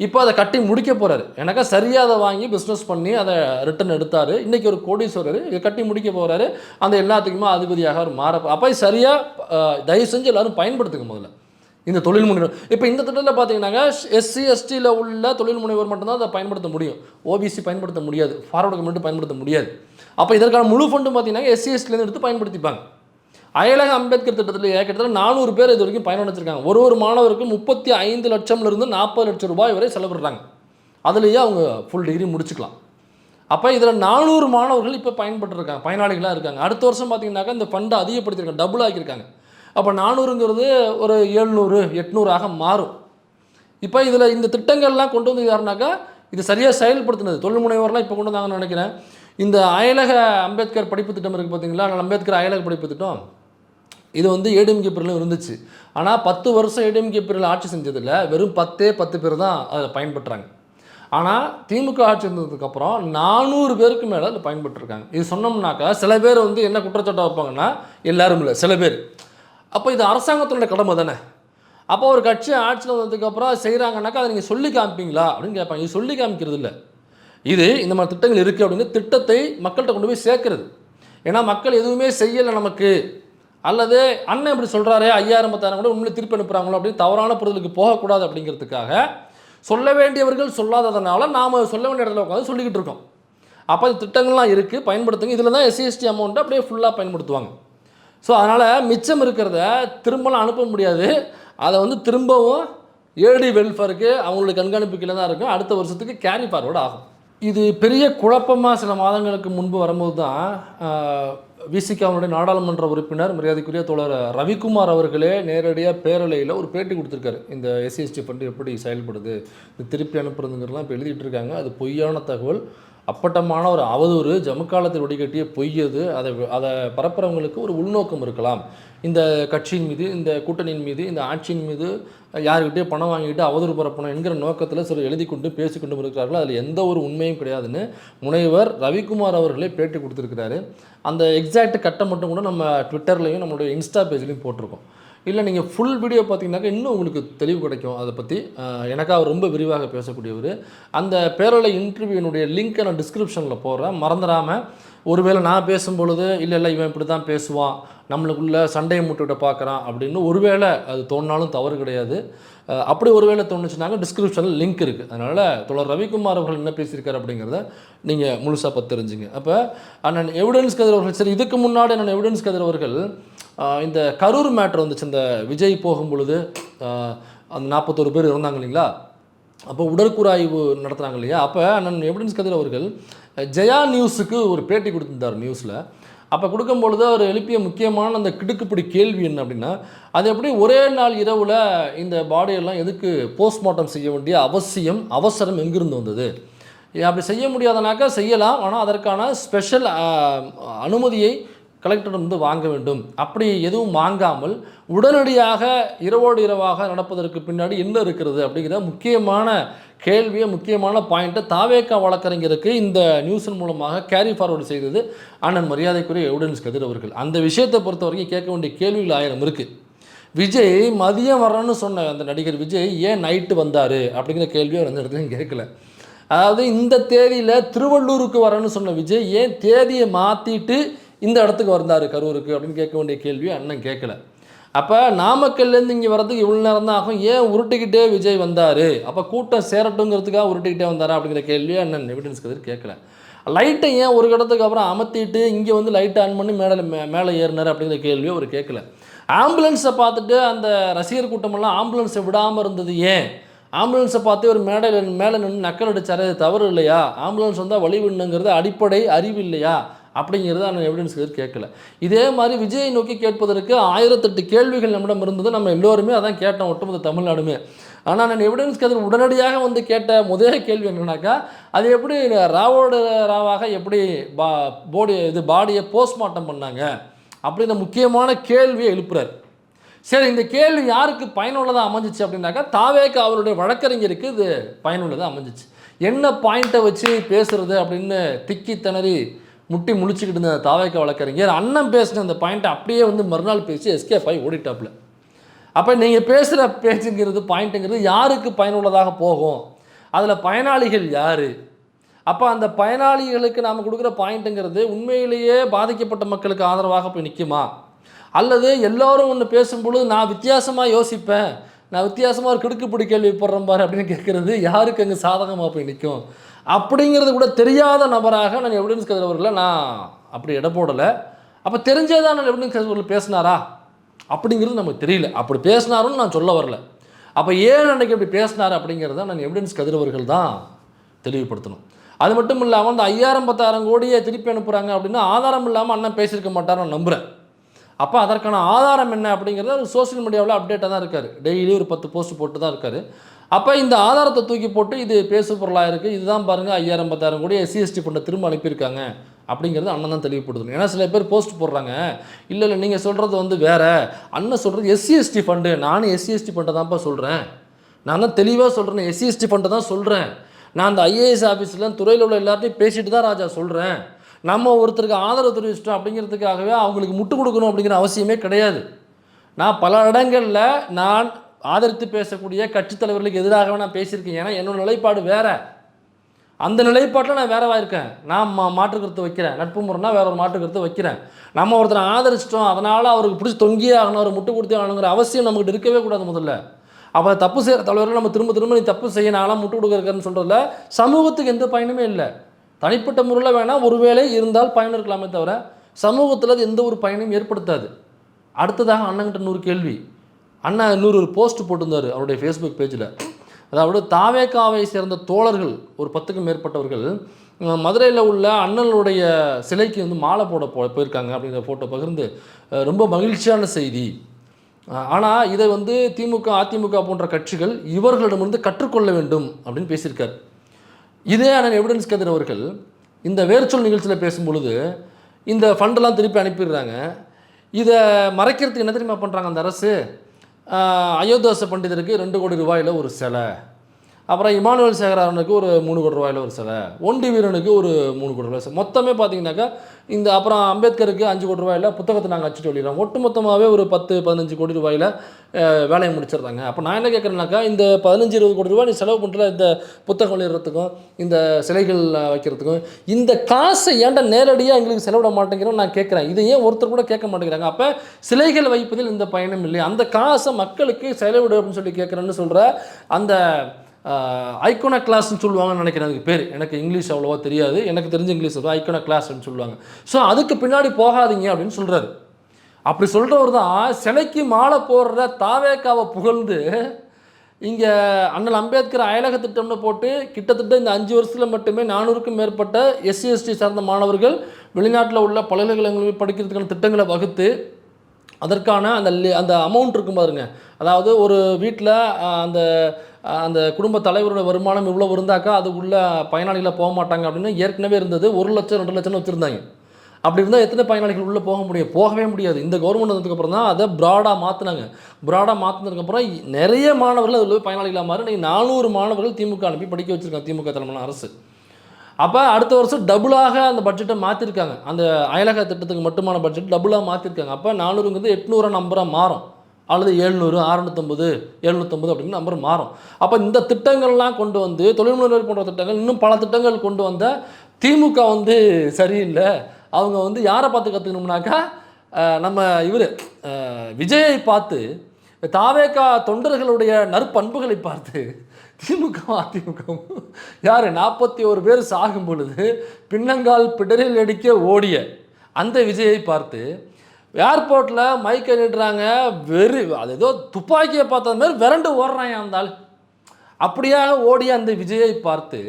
இப்போ அதை கட்டி முடிக்க போகிறாரு. எனக்கா சரியாக அதை வாங்கி பிஸ்னஸ் பண்ணி அதை ரிட்டர்ன் எடுத்தார். இன்றைக்கி ஒரு கோடீஸ்வரர் இதை கட்டி முடிக்க போகிறாரு. அந்த எல்லாத்துக்குமே அதிபதியாக அவர் மாற. அப்போ சரியாக தயவு செஞ்சு எல்லோரும் பயன்படுத்துங்க முதல்ல இந்த தொழில் முனைவர். இப்போ இந்த திட்டத்தில் பார்த்தீங்கன்னாக்கா எஸ்சி எஸ்டியில் உள்ள தொழில் முனைவர் மட்டும்தான் அதை பயன்படுத்த முடியும், ஓபிசி பயன்படுத்த முடியாது, ஃபார்வர்டு கம்யூனிட்டி பயன்படுத்த முடியாது. அப்போ இதற்கான முழு ஃபண்டும் பார்த்தீங்கன்னா எஸ்சி எஸ்டிலேருந்து எடுத்து பயன்படுத்திப்பாங்க. அயலக அம்பேத்கர் திட்டத்தில் கிட்டத்தட்ட 400 பேர் இது வரைக்கும் பயனடைச்சிருக்காங்க. ஒரு மாணவருக்கு 35 லட்சம்லேருந்து 40 லட்சம் ரூபாய் வரை செலவிடுறாங்க. அதுலேயே அவங்க ஃபுல் டிகிரி முடிச்சுக்கலாம். அப்போ இதில் 400 மாணவர்கள் இப்போ பயன்பட்டுருக்காங்க, பயனாளிகளாக இருக்காங்க. அடுத்த வருஷம் பார்த்தீங்கன்னாக்கா இந்த ஃபண்டை அதிகப்படுத்தியிருக்காங்க, டபுள் ஆக்கியிருக்காங்க. அப்போ 400ங்கிறது ஒரு 700 800 மாறும். இப்போ இதில் இந்த திட்டங்கள்லாம் கொண்டு வந்து யாருனாக்கா இது சரியாக செயல்படுத்தினது தொழில் முனைவோர்லாம் இப்போ கொண்டு வந்தாங்கன்னு நினைக்கிறேன். இந்த அயலக அம்பேத்கர் படிப்பு திட்டம் இருக்குது பார்த்தீங்களா, அம்பேத்கர் அயலக படிப்பு திட்டம், இது வந்து ஏடிஎம்கே பீரியடில் இருந்துச்சு. ஆனால் 10 வருஷம் ஏடிஎம்கே பீரியடில் ஆட்சி செஞ்சதில் வெறும் 10 பேர் தான் அதில் பயன்பெற்றாங்க. ஆனால் திமுக ஆட்சி இருந்ததுக்கப்புறம் 400 பேருக்கு மேலே அதில் பயன்பெற்றிருக்காங்க. இது சொன்னோம்னாக்கா சில பேர் வந்து என்ன குற்றச்சாட்டாக வைப்பாங்கன்னா, எல்லாரும் இல்லை சில பேர். அப்போ இது அரசாங்கத்தினுடைய கடமை தானே. அப்போ ஒரு கட்சி ஆட்சியில் வந்ததுக்கப்புறம் செய்கிறாங்கன்னாக்கா அதை நீங்கள் சொல்லி காமிப்பீங்களா அப்படின்னு கேட்பாங்க. இது சொல்லி காமிக்கிறது இல்லை, இது இந்த மாதிரி திட்டங்கள் இருக்குது அப்படின்னு திட்டத்தை மக்கள்கிட்ட கொண்டு போய் சேர்க்கறது. ஏன்னா மக்கள் எதுவுமே செய்யலை நமக்கு, அல்லது அண்ணன் இப்படி சொல்கிறாரே 5000 10,000 கூட உண்மையிலே திருப்பி அனுப்புகிறாங்களோ அப்படின்னு தவறான புரிதலுக்கு போகக்கூடாது அப்படிங்கிறதுக்காக சொல்ல வேண்டியவர்கள் சொல்லாததுனால நாம் சொல்ல வேண்டிய இடத்துல உட்காந்து சொல்லிக்கிட்டு இருக்கோம். அப்போ இந்த திட்டங்கள்லாம் இருக்குது, பயன்படுத்துங்க. இதில் தான் எஸ்சிஎஸ்டி அமௌண்ட்டை அப்படியே ஃபுல்லாக பயன்படுத்துவாங்க. ஸோ அதனால் மிச்சம் இருக்கிறத திரும்பலாம் அனுப்ப முடியாது. அதை வந்து திரும்பவும் ஏடி வெல்ஃபேருக்கு அவங்களுடைய கண்காணிப்புக்கில் தான் இருக்கும். அடுத்த வருஷத்துக்கு கேரி ஃபார்வர்டு ஆகும். இது பெரிய குழப்பமாக சில மாதங்களுக்கு முன்பு வரும்போது தான் விசிகாவுடைய நாடாளுமன்ற உறுப்பினர் மரியாதைக்குரிய தோழர் ரவிக்குமார் அவர்களே நேரடியாக பேரலையில் ஒரு பேட்டி கொடுத்துருக்காரு. இந்த எஸ்சிஎஸ்டி ஃபண்டு எப்படி செயல்படுது, இது திருப்பி அனுப்புறதுங்கிறலாம் இப்போ எழுதிட்டு இருக்காங்க. அது பொய்யான தகவல், அப்பட்டமான ஒரு அவதூறு, ஜமுக்காலத்தில் வடிகட்டிய பொய்யது. அதை பரப்புறவங்களுக்கு ஒரு உள்நோக்கம் இருக்கலாம். இந்த கட்சியின் மீது, இந்த கூட்டணியின் மீது, இந்த ஆட்சியின் மீது யாருக்கிட்டே பணம் வாங்கிட்டு அவதூறு பரப்பணும் என்கிற நோக்கத்தில் சிலர் எழுதி கொண்டு பேசிக்கொண்டு இருக்கிறார்கள். அதில் எந்த ஒரு உண்மையும் கிடையாதுன்னு முனைவர் ரவிக்குமார் அவர்களே பேட்டி கொடுத்துருக்கிறாரு. அந்த எக்ஸாக்ட் கட்டை மட்டும் கூட நம்ம ட்விட்டர்லையும் நம்மளுடைய இன்ஸ்டா பேஜ்லையும் போட்டிருக்கோம். இல்லை நீங்கள் ஃபுல் வீடியோ பார்த்தீங்கன்னாக்கா இன்னும் உங்களுக்கு தெளிவு கிடைக்கும். அதை பற்றி எனக்கு அவர் ரொம்ப விரிவாக பேசக்கூடியவர். அந்த பேரலை இன்டர்வியூனுடைய லிங்க்கை நான் டிஸ்கிரிப்ஷனில் போடுறேன், மறந்துடாமல். ஒருவேளை நான் பேசும்பொழுது இல்லை இவன் இப்படி தான் பேசுவான், நம்மளுக்குள்ளே சண்டையை முட்டுவிட்ட பார்க்குறான் அப்படின்னு ஒருவேளை அது தோணினாலும் தவறு கிடையாது. அப்படி ஒருவேளை தோணுச்சுனாங்க டிஸ்கிரிப்ஷனில் லிங்க் இருக்குது. அதனால் தொடர் ரவிக்குமார் அவர்கள் என்ன பேசியிருக்காரு அப்படிங்கிறத நீங்கள் முழுசாக பார்த்து தெரிஞ்சுங்க. அப்போ அண்ணன் எவிடன்ஸ் கதிர் அவர்கள், சரி இதுக்கு முன்னாடி அண்ணன் எவிடன்ஸ் கதிர் அவர்கள் இந்த கரூர் மேட்ரு வந்துச்சு, இந்த விஜய் போகும் பொழுது அந்த 41 பேர் இறந்தாங்க இல்லைங்களா, அப்போ உடற்கூறாய்வு நடத்துகிறாங்க இல்லையா, அப்போ அண்ணன் எவிடன்ஸ் கதிர் அவர்கள் ஜெயா நியூஸுக்கு ஒரு பேட்டி கொடுத்துருந்தார் நியூஸில். அப்போ கொடுக்கும்பொழுது அவர் எழுப்பிய முக்கியமான அந்த கிடுக்குப்பிடி கேள்வி என்ன அப்படின்னா, அது எப்படி ஒரே நாள் இரவில் இந்த பாடியெல்லாம் எதுக்கு போஸ்ட்மார்ட்டம் செய்ய வேண்டிய அவசரம் எங்கிருந்து வந்தது? அப்படி செய்ய முடியாதனாக்கா செய்யலாம், ஆனால் அதற்கான ஸ்பெஷல் அனுமதியை கலெக்டர் வந்து வாங்க வேண்டும். அப்படி எதுவும் வாங்காமல் உடனடியாக இரவோடு இரவாக நடப்பதற்கு பின்னாடி என்ன இருக்கிறது அப்படிங்கிற முக்கியமான கேள்வியை, முக்கியமான பாயிண்ட்டை தாவேகா வழக்கறிஞருக்கு இந்த நியூஸின் மூலமாக கேரி ஃபார்வர்டு செய்தது அண்ணன் மரியாதைக்குரிய எவிடன்ஸ் கதிர் அவர்கள். அந்த விஷயத்தை பொறுத்த வரைக்கும் கேட்க வேண்டிய கேள்விகள் 1000 இருக்குது. விஜய் மதியம் வரணும்னு சொன்ன அந்த நடிகர் விஜய் ஏன் நைட்டு வந்தார் அப்படிங்கிற கேள்வியை அந்த இடத்துலையும் கேட்கல. அதாவது இந்த தேதியில் திருவள்ளூருக்கு வரணும்னு சொன்ன விஜய் ஏன் தேதியை மாற்றிட்டு இந்த இடத்துக்கு வந்தார் கரூருக்கு அப்படின்னு கேட்க வேண்டிய கேள்வியை அண்ணன் கேட்கல. அப்போ நாமக்கல்லேருந்து இங்கே வர்றதுக்கு இவ்வளோ நேரம் தான் ஆகும், ஏன் உருட்டிக்கிட்டே விஜய் வந்தார், அப்போ கூட்டம் சேரட்டுங்கிறதுக்காக உருட்டிக்கிட்டே வந்தாரா அப்படிங்கிற கேள்வியை அண்ணன் எவிடன்ஸ் கதிர் கேட்கல. லைட்டை ஏன் ஒரு இடத்துக்கு அப்புறம் அமர்த்திட்டு இங்கே வந்து லைட்டை ஆன் பண்ணி மேலே ஏறினார் அப்படிங்கிற கேள்வியை அவர் கேட்கல. ஆம்புலன்ஸை பார்த்துட்டு அந்த ரசிகர் கூட்டமெல்லாம் ஆம்புலன்ஸை விடாமல் இருந்தது ஏன்? ஆம்புலன்ஸை பார்த்து ஒரு மேலே நின்று நக்கல் அடித்தார், தவறு இல்லையா? ஆம்புலன்ஸ் வந்தால் வழி விடணுங்கிறது அடிப்படை அறிவு இல்லையா அப்படிங்கிறது அந்த எவிடன்ஸ் கேட்கல. இதே மாதிரி விஜயை நோக்கி கேட்பதற்கு 1008 கேள்விகள் நம்மிடம் இருந்தது. நம்ம எல்லோருமே அதான் கேட்டோம், ஒட்டுமொத்த தமிழ்நாடுமே. ஆனால் நான் எவிடன்ஸ் கதிர் உடனடியாக வந்து கேட்ட முதல் கேள்வி என்னன்னாக்கா, அது எப்படி ராவோட ராவாக எப்படி பாடியை போஸ்ட்மார்ட்டம் பண்ணாங்க அப்படின்ற முக்கியமான கேள்வியை எழுப்புறார். சரி, இந்த கேள்வி யாருக்கு பயனுள்ளதாக அமைஞ்சிச்சு அப்படின்னாக்கா, தாவேகா அவருடைய வழக்கறிஞருக்கு இது பயனுள்ளதாக அமைஞ்சிச்சு. என்ன பாயிண்ட்டை வச்சு பேசுறது அப்படின்னு திக்கி திணறி முட்டி முழிச்சுக்கிட்டு இருந்த தாவேகா வழக்கறிஞர் அண்ணன் பேசின அந்த பாயிண்ட்டை அப்படியே வந்து மறுநாள் பேசி எஸ்கேப் ஆகி ஓடிட்டாப்புல. அப்போ நீங்கள் பேசுகிற பேச்சுங்கிறது பாயிண்ட்டுங்கிறது யாருக்கு பயனுள்ளதாக போகும், அதில் பயனாளிகள் யார்? அப்போ அந்த பயனாளிகளுக்கு நாம் கொடுக்குற பாயிண்ட்டுங்கிறது உண்மையிலேயே பாதிக்கப்பட்ட மக்களுக்கு ஆதரவாக போய் நிற்குமா, அல்லது எல்லோரும் ஒன்று பேசும்பொழுது நான் வித்தியாசமாக யோசிப்பேன், நான் வித்தியாசமாக ஒரு கிடுக்குப்பிடி கேள்வி போடுறேன் பாரு அப்படின்னு கேட்குறது யாருக்கு அங்கே சாதகமாக போய் நிற்கும் அப்படிங்கிறது கூட தெரியாத நபராக நான் எவிடன்ஸ் கதிர் அவர்களை நான் அப்படி இட போடலை. அப்போ தெரிஞ்சதான் நான் எவிடன்ஸ் கதிர் அவர்கள் பேசினாரா அப்படிங்கிறது நமக்கு தெரியல. அப்படி பேசினாருன்னு நான் சொல்ல வரல. அப்போ ஏன் அன்றைக்கி அப்படி பேசினார் அப்படிங்கிறத நான் எவிடன்ஸ் கதிர் அவர்கள் தான் தெளிவுபடுத்தணும். அது மட்டும் இல்லாமல் அந்த 5000-10,000 கோடியை திருப்பி அனுப்புகிறாங்க அப்படின்னா ஆதாரம் இல்லாமல் அண்ணன் பேசியிருக்க மாட்டார் நான் நம்புகிறேன். அப்போ அதற்கான ஆதாரம் என்ன அப்படிங்கிறது ஒரு சோஷியல் மீடியாவில் அப்டேட்டாக தான் இருக்கார், டெய்லி ஒரு 10 போஸ்ட் போட்டு தான் இருக்கார். அப்போ இந்த ஆதாரத்தை தூக்கி போட்டு இது பேசு பொருளாக இருக்குது, இதுதான் பாருங்கள் 5000-10,000 கோடி SC/ST ஃபண்டை திரும்ப அனுப்பியிருக்காங்க அப்படிங்கிறது அண்ணன் தான் தெளிவுபடுத்தணும். ஏன்னா சில பேர் போஸ்ட் போடுறாங்க, இல்லை நீங்கள் சொல்கிறது வந்து வேறு, அண்ணன் சொல்கிறது SC/ST ஃபண்டு, நானும் SC/ST ஃபண்டை தான்ப்பா சொல்கிறேன், நான் தான் தெளிவாக சொல்கிறேன், SC/ST ஃபண்டை தான் சொல்கிறேன், நான் அந்த IAS ஆஃபீஸில் துறையில் உள்ள எல்லாத்தையும் பேசிட்டு தான் ராஜா சொல்கிறேன், நம்ம ஒருத்தருக்கு ஆதரவு தெரிவிச்சிட்டோம் அப்படிங்கிறதுக்காகவே அவங்களுக்கு முட்டு கொடுக்கணும் அப்படிங்கிற அவசியமே கிடையாது. நான் பல இடங்களில் நான் ஆதரித்து பேசக்கூடிய கட்சித் தலைவர்களுக்கு எதிராகவே நான் பேசியிருக்கேன். ஏன்னா என்னோடய நிலைப்பாடு வேறு, அந்த நிலைப்பாட்டில் நான் வேறவா இருக்கேன். நான் மாற்று கருத்து வைக்கிறேன், நட்பு முறைனா வேற ஒரு மாற்று கருத்து வைக்கிறேன். நம்ம ஒருத்தரை ஆதரிச்சிட்டோம் அதனால் அவருக்கு பிடிச்சி தொங்கியே ஆகணும், அவர் முட்டு கொடுத்தே ஆகணுங்கிற அவசியம் நம்மகிட்ட இருக்கவே கூடாது முதல்ல. அப்போ தப்பு செய்கிற தலைவர்கள் நம்ம திரும்ப நீ தப்பு செய்ய நான்லாம் முட்டு கொடுக்குறேன்னு சொல்கிறதுல சமூகத்துக்கு எந்த பயனுமே இல்லை. தனிப்பட்ட முறையில் வேணால் ஒருவேளை இருந்தால் பயன் இருக்கலாமே தவிர சமூகத்தில் அது எந்த ஒரு பயனும் ஏற்படுத்தாது. அடுத்ததாக அண்ணங்கிட்ட 100 கேள்வி. அண்ணா இன்னொரு போஸ்ட் போட்டிருந்தார் அவருடைய ஃபேஸ்புக் பேஜில். அதாவது தாவேகாவை சேர்ந்த தோழர்கள் ஒரு 10க்கும் மேற்பட்டவர்கள் மதுரையில் உள்ள அண்ணனுடைய சிலைக்கு வந்து மாலை போட போயிருக்காங்க அப்படிங்கிற ஃபோட்டோ பகிர்ந்து ரொம்ப மகிழ்ச்சியான செய்தி. ஆனால் இதை வந்து திமுக அதிமுக போன்ற கட்சிகள் இவர்களிடமிருந்து கற்றுக்கொள்ள வேண்டும் அப்படின்னு பேசியிருக்கார். இதே அண்ணன் எவிடன்ஸ் கதிர் அவர்கள் இந்த வேர்ச்சொல் நிகழ்ச்சியில் பேசும்பொழுது இந்த ஃபண்டெல்லாம் திருப்பி அனுப்பிடுறாங்க, இதை மறைக்கிறதுக்கு என்ன தெரியுமா பண்ணுறாங்க அந்த அரசு? அயோத்தியாச பண்டிதருக்கு 2 கோடி ரூபாயில் ஒரு சிலை, அப்புறம் இமானுவேல் சேகரனுக்கு ஒரு 3 கோடி ரூபாயில் ஒரு சிலை, ஒண்டி வீரனுக்கு ஒரு 3 கோடி ரூபாய், மொத்தமே பார்த்தீங்கன்னாக்கா இந்த அப்புறம் அம்பேத்கருக்கு 5 கோடி ரூபாயில் புத்தகத்தை நாங்கள் அச்சுட்டு வெளியிடறோம். ஒட்டுமொத்தமாகவே ஒரு 10-15 கோடி ரூபாயில் வேலையை முடிச்சிடுறாங்க. அப்போ நான் என்ன கேட்குறேன்னாக்கா, இந்த 15-20 கோடி ரூபாய் நீ செலவு பண்ணுற இந்த புத்தகம் வெளியிடுறதுக்கும் இந்த சிலைகள் வைக்கிறதுக்கும் இந்த காசை ஏன்டா நேரடியாக எங்களுக்கு செலவிட மாட்டேங்கிறோம் நான் கேட்குறேன். இதை ஏன் ஒருத்தர் கூட கேட்க மாட்டேங்கிறாங்க? அப்போ சிலைகள் வைப்பதில் இந்த பயணம் இல்லை, அந்த காசை மக்களுக்கு செலவிடு அப்படின்னு சொல்லி கேட்குறேன்னு சொல்கிற அந்த ஐக்கோனா கிளாஸ்ன்னு சொல்லுவாங்கன்னு நினைக்கிறேன். அதுக்கு பேர் எனக்கு இங்கிலீஷ் அவ்வளோவா தெரியாது, எனக்கு தெரிஞ்ச இங்கிலீஷ் ஐக்கோனா கிளாஸ்ன்னு சொல்லுவாங்க. ஸோ அதுக்கு பின்னாடி போகாதீங்க அப்படின்னு சொல்கிறாரு. அப்படி சொல்கிறவர் தான் சிலைக்கு மாலை போடுற தாவேக்காவை புகழ்ந்து இங்கே அண்ணல் அம்பேத்கர் அயலக திட்டம்னு போட்டு கிட்டத்தட்ட இந்த 5 வருஷத்தில் மட்டுமே 400க்கும் மேற்பட்ட SC ST சார்ந்த மாணவர்கள் வெளிநாட்டில் உள்ள பல்கலைக்கழகங்களில் படிக்கிறதுக்கான திட்டங்களை வகுத்து அதற்கான அந்த அமௌண்ட் இருக்கும் பாருங்க. அதாவது ஒரு வீட்டில் அந்த அந்த குடும்ப தலைவரோட வருமானம் இவ்வளோ இருந்தாக்கா அது உள்ள பயனாளிகளை போக மாட்டாங்க அப்படின்னு ஏற்கனவே இருந்தது. 1 லட்சம் 2 லட்சம்னு வச்சுருந்தாங்க. அப்படி இருந்தால் எத்தனை பயனாளிகள் உள்ளே போக முடியும்? போகவே முடியாது. இந்த கவர்மெண்ட் வந்ததுக்கப்புறம் தான் அதை ப்ராடாக மாற்றினாங்க. ப்ராடாக மாற்றினதுக்கப்புறம் நிறைய மாணவர்கள் அதில் பயனாளிகளாக மாறி நீங்கள் 400 மாணவர்கள் திமுக அனுப்பி படிக்க வச்சுருக்காங்க திமுக தலைமையிலான அரசு. அப்போ அடுத்த வருஷம் டபுளாக அந்த பட்ஜெட்டை மாற்றிருக்காங்க. அந்த அயலக திட்டத்துக்கு மட்டுமான பட்ஜெட் டபுளாக மாற்றிருக்காங்க. அப்போ 400ங்கிறது 800 நம்பராக மாறும், அல்லது 700, 650, 750 அப்படின்னு நம்பர் மாறும். அப்போ இந்த திட்டங்கள்லாம் கொண்டு வந்து தொழில் முனைவோர் போன்ற திட்டங்கள், இன்னும் பல திட்டங்கள் கொண்டு வந்த திமுக வந்து சரியில்லை. அவங்க வந்து யாரை பார்த்து கற்றுக்கணும்னாக்கா நம்ம இவர் விஜயை பார்த்து, தாவேகா தொண்டர்களுடைய நற்பண்புகளை பார்த்து திமுக அதிமுக யார் 41 பேர் சாகும் பொழுது பின்னங்கால் பிடரில் அடிக்க ஓடிய அந்த விஜயை பார்த்து ஏர்போர்ட்டில் மைக்கை நிட்டுறாங்க. அது ஏதோ துப்பாக்கியை பார்த்த மாதிரி விரண்டு ஓடுறாங்க அந்த ஆள். அப்படியாக ஓடிய அந்த விஜயை பார்த்து,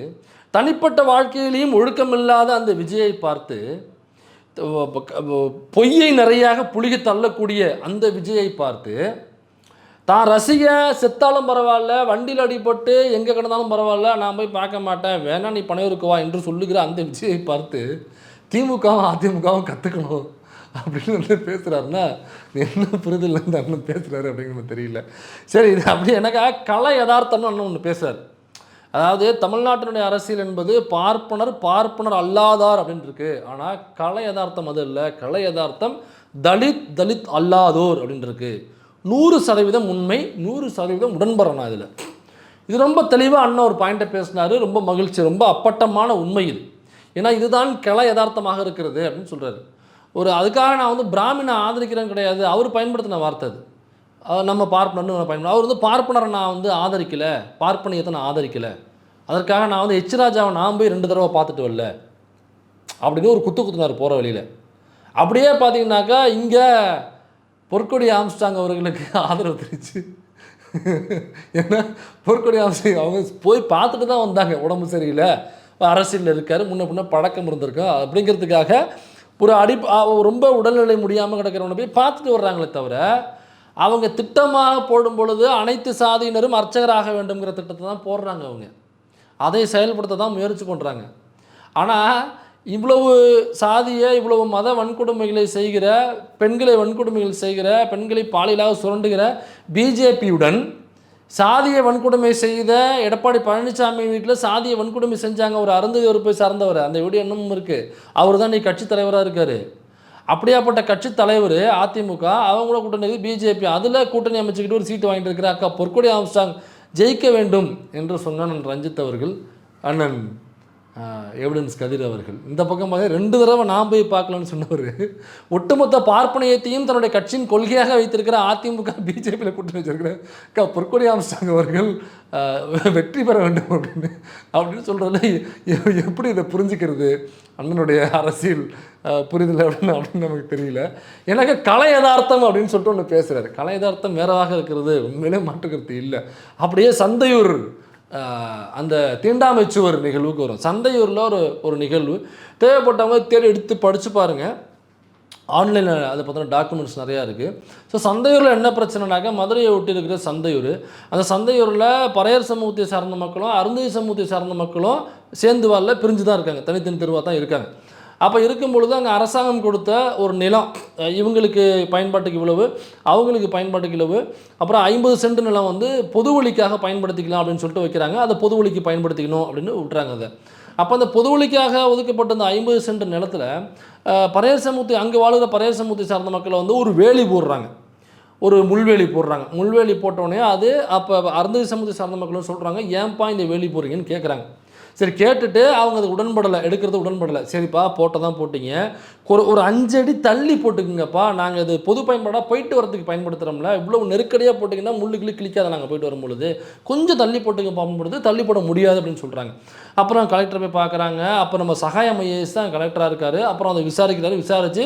தனிப்பட்ட வாழ்க்கையிலையும் ஒழுக்கமில்லாத அந்த விஜயை பார்த்து, பொய்யை நிறையாக புளிக தள்ளக்கூடிய அந்த விஜயை பார்த்து, தான் ரசிக செத்தாலும் பரவாயில்ல, வண்டியில் அடிபட்டு எங்கே கிடந்தாலும் பரவாயில்ல, நான் போய் பார்க்க மாட்டேன், வேணா நீ பனையூருக்கு வா என்று சொல்லுகிற அந்த விஜயை பார்த்து திமுகவும் அதிமுகவும் கற்றுக்கணும் அப்படின்னு வந்து பேசுகிறாருன்னா என்ன புரிதல் இருந்து அண்ணன் பேசுகிறாரு அப்படிங்கிறது தெரியல. சரி, இது அப்படி எனக்கா கலை யதார்த்தம்னு அண்ணன் ஒன்று பேசுகிறார். அதாவது தமிழ்நாட்டினுடைய அரசியல் என்பது பார்ப்பனர் அல்லாதார் அப்படின்னு இருக்கு. ஆனால் கலை யதார்த்தம் அது இல்லை. கலை யதார்த்தம் தலித் அல்லாதோர் அப்படின்னு இருக்கு. 100% உண்மை, 100% உடன்படுறேன் இதில். இது ரொம்ப தெளிவாக அண்ணன் ஒரு பாயிண்ட்டை பேசினார். ரொம்ப மகிழ்ச்சி, ரொம்ப அப்பட்டமான உண்மை இது. ஏன்னா இதுதான் கலை யதார்த்தமாக இருக்கிறது அப்படின்னு சொல்கிறாரு. அதுக்காக நான் வந்து பிராமணனை ஆதரிக்கிறேன்னு கிடையாது, அவர் பயன்படுத்தின வார்த்தை அது. நம்ம பார்ப்பனர்னு பயன்படுத்த, அவர் வந்து பார்ப்பனரை நான் வந்து ஆதரிக்கலை, பார்ப்பனியத்தை நான் ஆதரிக்கலை, அதற்காக நான் வந்து எச் ராஜாவை நான் போய் 2 தடவை பார்த்துட்டு வரல அப்படின்னு ஒரு குத்துனார் போகிற வழியில். அப்படியே பார்த்தீங்கன்னாக்கா இங்கே பொற்கொடி ஆம்ஸ்டாங் அவர்களுக்கு ஆதரவு தெரிவிச்சு, ஏன்னா பொற்கொடி ஆம்ஸ்டாங் அவங்க போய் பார்த்துட்டு தான் வந்தாங்க, உடம்பு சரியில்லை, அரசியலில் இருக்கார், முன்ன பழக்கம் இருந்திருக்கா அப்படிங்கிறதுக்காக ரொம்ப உடல்நிலை முடியாமல் கிடக்கிறவனை போய் பார்த்துட்டு வர்றாங்களே தவிர, அவங்க திட்டமாக போடும் பொழுது அனைத்து சாதியினரும் அர்ச்சகராக வேண்டும்ங்கிற திட்டத்தை தான் போடுறாங்க. அவங்க அதை செயல்படுத்த தான் முயற்சி பண்ணுறாங்க. ஆனால் இவ்வளவு சாதியை, இவ்வளவு மத வன்கொடுமைகளை செய்கிற, பெண்களை வன்கொடுமைகள் செய்கிற, பெண்களை பாலியலாக சுரண்டுகிற பிஜேபியுடன் சாதிய வன்கொடுமை செய்த எடப்பாடி பழனிசாமி வீட்டில் சாதிய வன்கொடுமை செஞ்சாங்க. ஒரு அருந்ததி போய் சார்ந்தவர், அந்த வீடியோ இன்னமும் இருக்குது. அவர் தான் நீ கட்சி தலைவராக இருக்கார். அப்படியாப்பட்ட கட்சி தலைவர் அதிமுக, அவங்கள கூட்டணி பிஜேபி, அதில் கூட்டணி அமைச்சுக்கிட்டு ஒரு சீட்டு வாங்கிட்டு இருக்கிற அக்கா பொற்கொடி ஆம்ஸ்டாங் ஜெயிக்க வேண்டும் என்று சொன்ன அண்ணன் ரஞ்சித் அவர்கள், அண்ணன் எவிடன்ஸ் கதிர் அவர்கள் இந்த பக்கம் 2 தடவை நான் போய் பார்க்கலான்னு சொன்னவர், ஒட்டுமொத்த பார்ப்பனியத்தையும் தன்னுடைய கட்சியின் கொள்கையாக வைத்திருக்கிற அதிமுக பிஜேபியில் கூட்டணி வச்சிருக்கிற பொற்கொடி ஆம்ஸ்டாங் அவர்கள் வெற்றி பெற வேண்டும் அப்படின்னு சொல்கிறதுல எப்படி இதை புரிஞ்சுக்கிறது அண்ணனுடைய அரசியல் புரிதல் அப்படின்னு நமக்கு தெரியல. எனக்கு கலை யதார்த்தம் அப்படின்னு சொல்லிட்டு ஒன்று பேசுகிறாரு. கலை யதார்த்தம் வேறவாக இருக்கிறது, உண்மையிலே மாற்றுக்கிறது இல்லை. அப்படியே சந்தையூர் அந்த தீண்டாமை சுவர் நிகழ்வுக்கு வரும். சந்தையூரில் ஒரு நிகழ்வு, தேவைப்பட்டவங்க தேடி எடுத்து படித்து பாருங்கள், ஆன்லைனில் அதை பார்த்தோன்னா டாக்குமெண்ட்ஸ் நிறையா இருக்குது. ஸோ சந்தையூரில் என்ன பிரச்சனைனாக்கா, மதுரையை ஒட்டி இருக்கிற சந்தையூர், அந்த சந்தையூரில் பறையர் சமூகத்தை சார்ந்த மக்களும் அருந்ததி சமூகத்தை சார்ந்த மக்களும் சேர்ந்து வரல, பிரிஞ்சு தான் இருக்காங்க, தனித்தனி தெருவாக தான் இருக்காங்க. அப்போ இருக்கும் பொழுது அங்கே அரசாங்கம் கொடுத்த ஒரு நிலம், இவங்களுக்கு பயன்பாட்டுக்கு இவ்வளவு, அவங்களுக்கு பயன்பாட்டுக்கு இவ்வளவு, அப்புறம் 50 சென்ட் நிலம் வந்து பொது வழிக்காக பயன்படுத்திக்கலாம் அப்படின்னு சொல்லிட்டு வைக்கிறாங்க. அதை பொது வழிக்கு பயன்படுத்திக்கணும் அப்படின்னு விட்டுறாங்க அதை. அப்போ அந்த பொது வழிக்காக ஒதுக்கப்பட்ட அந்த 50 சென்ட் நிலத்தில் பறையர் சமூகத்தை அங்கே வாழ்கிற பறையர் சமூகத்தை சார்ந்த மக்களை வந்து ஒரு வேலி போடுறாங்க, ஒரு முள்வேலி போடுறாங்க. முள்வேலி போட்டோடனே அது அப்போ அருந்ததி சமூகத்தை சார்ந்த மக்களும் சொல்கிறாங்க, ஏன்பா இந்த வேலி போடுறீங்கன்னு கேட்குறாங்க. சரி, கேட்டுட்டு அவங்க அது உடன்படலை, எடுக்கிறது உடன்படலை. சரிப்பா போட்டதான் போட்டிங்க, ஒரு 5 அடி தள்ளி போட்டுக்குங்கப்பா, நாங்கள் இது பொது பயன்பாடாக போயிட்டு வரதுக்கு பயன்படுத்துகிறோம்ல, இவ்வளோ நெருக்கடியாக போட்டிங்கன்னா முள்ளு கிளிக்காத நாங்கள் போயிட்டு வரும்பொழுது கொஞ்சம் தள்ளி போட்டுங்க பார்க்கும்பொழுது தள்ளி போட முடியாது அப்படின்னு சொல்கிறாங்க. அப்புறம் கலெக்டரை போய் பார்க்குறாங்க. அப்போ நம்ம சகாயம் ஐஏஎஸ் தான் கலெக்டராக இருக்கார். அப்புறம் அதை விசாரித்து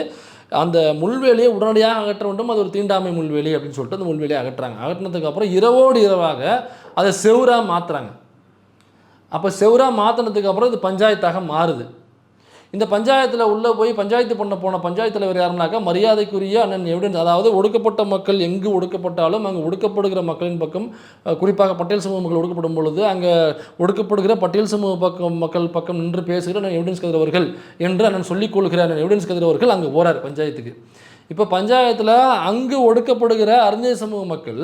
அந்த முள்வேலியை உடனடியாக அகற்ற வேண்டும், அது ஒரு தீண்டாமை முள்வேலி அப்படின்னு சொல்லிட்டு அந்த முள்வேலியை அகற்றுறாங்க. அகற்றினதுக்கப்புறம் இரவோடு இரவாக அதை செவுராக மாற்றுறாங்க. அப்போ செவுராக மாற்றினதுக்கு அப்புறம் இது பஞ்சாயத்தாக மாறுது. இந்த பஞ்சாயத்தில் உள்ளே போய் பஞ்சாயத்து பண்ண போன பஞ்சாயத்து தலைவர் யாருனாக்கா மரியாதைக்குரிய அண்ணன் எவிடன்ஸ், அதாவது ஒடுக்கப்பட்ட மக்கள் எங்கு ஒடுக்கப்பட்டாலும் அங்கே ஒடுக்கப்படுகிற மக்களின் பக்கம், குறிப்பாக பட்டியல் சமூக மக்கள் ஒடுக்கப்படும் பொழுது அங்கே ஒடுக்கப்படுகிற பட்டியல் சமூக மக்கள் பக்கம் நின்று பேசுகிற அண்ணன் எவிடன்ஸ் கதிரவர்கள் என்று அண்ணன் சொல்லிக் கொள்கிற அண்ணன் எவிடன்ஸ் கதிரவர்கள் அங்கே போகிறார் பஞ்சாயத்துக்கு. இப்போ பஞ்சாயத்தில் அங்கு ஒடுக்கப்படுகிற அருந்ததி சமூக மக்கள்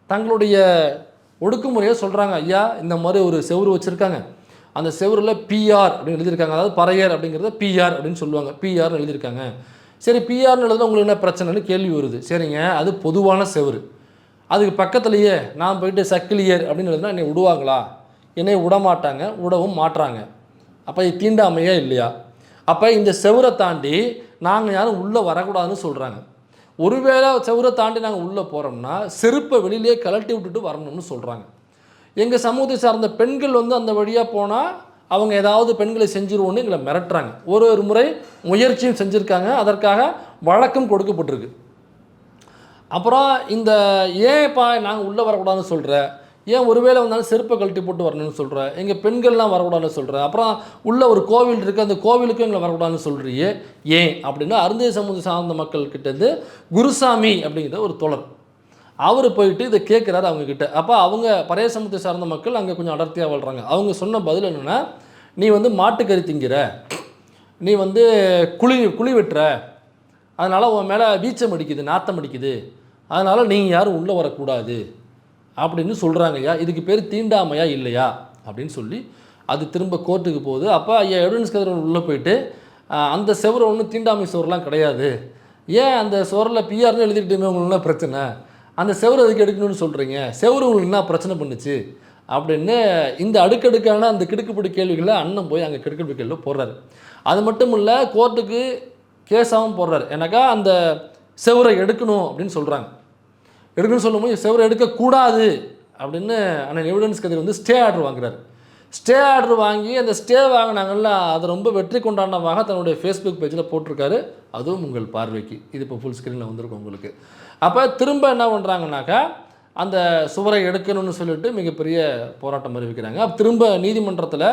தங்களுடைய ஒடுக்குமுறையை சொல்கிறாங்க. ஐயா, இந்த மாதிரி ஒரு செவுறு வச்சுருக்காங்க, அந்த செவரில் பிஆர் அப்படின்னு எழுதியிருக்காங்க, அதாவது பறையர் அப்படிங்கிறத பிஆர் அப்படின்னு சொல்லுவாங்க, பிஆர்னு எழுதியிருக்காங்க. சரி, பிஆர்னு எழுதுனா உங்களுக்கு என்ன பிரச்சனைன்னு கேள்வி வருது. சரிங்க, அது பொதுவான செவரு, அதுக்கு பக்கத்துலேயே நான் போயிட்டு சக்கிலியர் அப்படின்னு எழுதுனா என்னை விடுவாங்களா? என்னை விடமாட்டாங்க, விடவும் மாட்டுறாங்க. அப்போ இது தீண்டாமையா இல்லையா? அப்போ இந்த செவரை தாண்டி நாங்கள் யாரும் உள்ளே வரக்கூடாதுன்னு சொல்கிறாங்க. ஒருவேளை செவரை தாண்டி நாங்கள் உள்ளே போகிறோம்னா செருப்பை வெளியிலே கலட்டி விட்டுட்டு வரணும்னு சொல்கிறாங்க. எங்கள் சமூகத்தை சார்ந்த பெண்கள் வந்து அந்த வழியாக போனால் அவங்க ஏதாவது பெண்களை செஞ்சுருவோன்னு எங்களை மிரட்டுறாங்க. ஒரு முறை முயற்சியும் செஞ்சுருக்காங்க, அதற்காக வழக்கம் கொடுக்கப்பட்டிருக்கு. அப்புறம் இந்த ஏன்ப்பா நாங்கள் உள்ளே வரக்கூடாதுன்னு சொல்கிறேன், ஏன் ஒருவேளை வந்தாலும் செருப்பை கழட்டி போட்டு வரணும்னு சொல்கிறேன், எங்கள் பெண்கள்லாம் வரக்கூடாதுன்னு சொல்கிறேன், அப்புறம் உள்ள ஒரு கோவில் இருக்குது அந்த கோவிலுக்கும் எங்களை வரக்கூடாதுன்னு சொல்கிறியே ஏன் அப்படின்னு அருந்ததி சமூகத்தை சார்ந்த மக்கள்கிட்டேருந்து குருசாமி அப்படிங்கிற ஒரு தோழர் அவர் போயிட்டு இதை கேட்குறாரு அவங்கக்கிட்ட. அப்போ அவங்க பறையர் சமூகத்தை சார்ந்த மக்கள் அங்கே கொஞ்சம் அடர்த்தியாக வாழ்கிறாங்க. அவங்க சொன்ன பதில் என்னென்னா, நீ வந்து மாட்டுக்கறி திங்கிற, நீ வந்து குழி வெட்டுற, அதனால் உன் மேலே வீச்சம் அடிக்குது, நாத்தம் அடிக்குது, அதனால் நீங்கள் யாரும் உள்ளே வரக்கூடாது அப்படின்னு சொல்கிறாங்க. ஐயா, இதுக்கு பேர் தீண்டாமையா இல்லையா அப்படின்னு சொல்லி அது திரும்ப கோர்ட்டுக்கு போகுது. அப்போ ஐயா எவிடன்ஸ் கதிரவன் உள்ளே போயிட்டு அந்த செவரை ஒன்றும் தீண்டாமை சுவரெலாம் கிடையாது, ஏன் அந்த சுவரில் பிஆர்னு எழுதிக்கிட்டுமே உங்களுக்கு என்ன பிரச்சனை, அந்த செவரு அதுக்கு எடுக்கணும்னு சொல்கிறீங்க, செவரு உங்களுக்கு என்ன பிரச்சனை பண்ணுச்சு அப்படின்னு இந்த அடுக்கடுக்கான அந்த கிடுக்குப்பிடி கேள்விகளை அண்ணன் போய் அங்கே கிடுக்குப்பிடி கேள்வி போடுறாரு. அது மட்டும் இல்லை, கோர்ட்டுக்கு கேஸாகவும் போடுறாரு. ஏன்னாக்கா அந்த செவரை எடுக்கணும் அப்படின்னு சொல்கிறாங்க. எடுக்கணும்னு சொல்லும்போது செவரை எடுக்கக்கூடாது அப்படின்னு அண்ணன் எவிடன்ஸ் கதிர் வந்து ஸ்டே ஆர்டர் வாங்குறாரு. ஸ்டே ஆர்டர் வாங்கி அந்த ஸ்டே வாங்கினாங்கல்ல, அதை ரொம்ப வெற்றி கொண்டாடமாக தன்னுடைய ஃபேஸ்புக் பேஜில் போட்டிருக்காரு. அதுவும் உங்கள் பார்வைக்கு இது இப்போ ஃபுல் ஸ்க்ரீனில் வந்திருக்கும் உங்களுக்கு. அப்போ திரும்ப என்ன பண்ணுறாங்கனாக்கா அந்த சுவரை எடுக்கணும்னு சொல்லிட்டு மிகப்பெரிய போராட்டம் அறிவிக்கிறாங்க. அப்போ திரும்ப நீதிமன்றத்தில்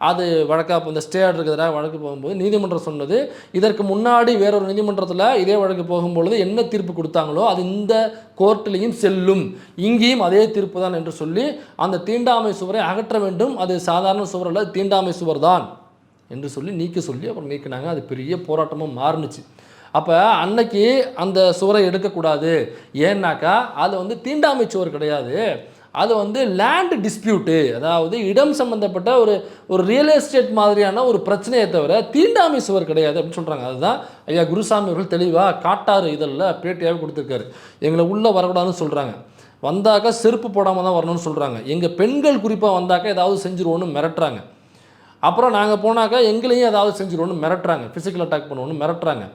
அது வழக்காக இந்த ஸ்டே ஆர்டருக்கு எதிராக வழக்கு போகும்போது நீதிமன்றம் சொன்னது, இதற்கு முன்னாடி வேறொரு நீதிமன்றத்தில் இதே வழக்கு போகும்பொழுது என்ன தீர்ப்பு கொடுத்தாங்களோ அது இந்த கோர்ட்டிலையும் செல்லும், இங்கேயும் அதே தீர்ப்பு தான் என்று சொல்லி அந்த தீண்டாமை சுவரை அகற்ற வேண்டும், அது சாதாரண சுவர் அல்ல, தீண்டாமை சுவர் தான் என்று சொல்லி நீக்க சொல்லி அப்புறம் நீக்கினாங்க. அது பெரிய போராட்டமாக மாறுனுச்சு. அப்போ அன்னைக்கு அந்த சுவரை எடுக்கக்கூடாது, ஏன்னாக்கா அது வந்து தீண்டாமை சுவர் கிடையாது, அது வந்து லேண்ட் டிஸ்பியூட்டு, அதாவது இடம் சம்மந்தப்பட்ட ஒரு ரியல் எஸ்டேட் மாதிரியான ஒரு பிரச்சனையை தவிர தீண்டாமை சுவர் கிடையாது அப்படின்னு சொல்கிறாங்க. அதுதான் ஐயா குருசாமி அவர்கள் தெளிவாக காட்டாறு இதழில் பேட்டியாக கொடுத்துருக்காரு. எங்களை உள்ளே வரக்கூடாதுன்னு சொல்கிறாங்க, வந்தாக்கா செருப்பு போடாமல் தான் வரணும்னு சொல்கிறாங்க, எங்கள் பெண்கள் குறிப்பாக வந்தாக்கா ஏதாவது செஞ்சுருவோன்னு மிரட்டுறாங்க, அப்புறம் நாங்கள் போனாக்கா எங்களையும் ஏதாவது செஞ்சுருவோன்னு மிரட்டுறாங்க, ஃபிசிக்கல் அட்டாக் பண்ணுவோன்னு மிரட்டுறாங்க,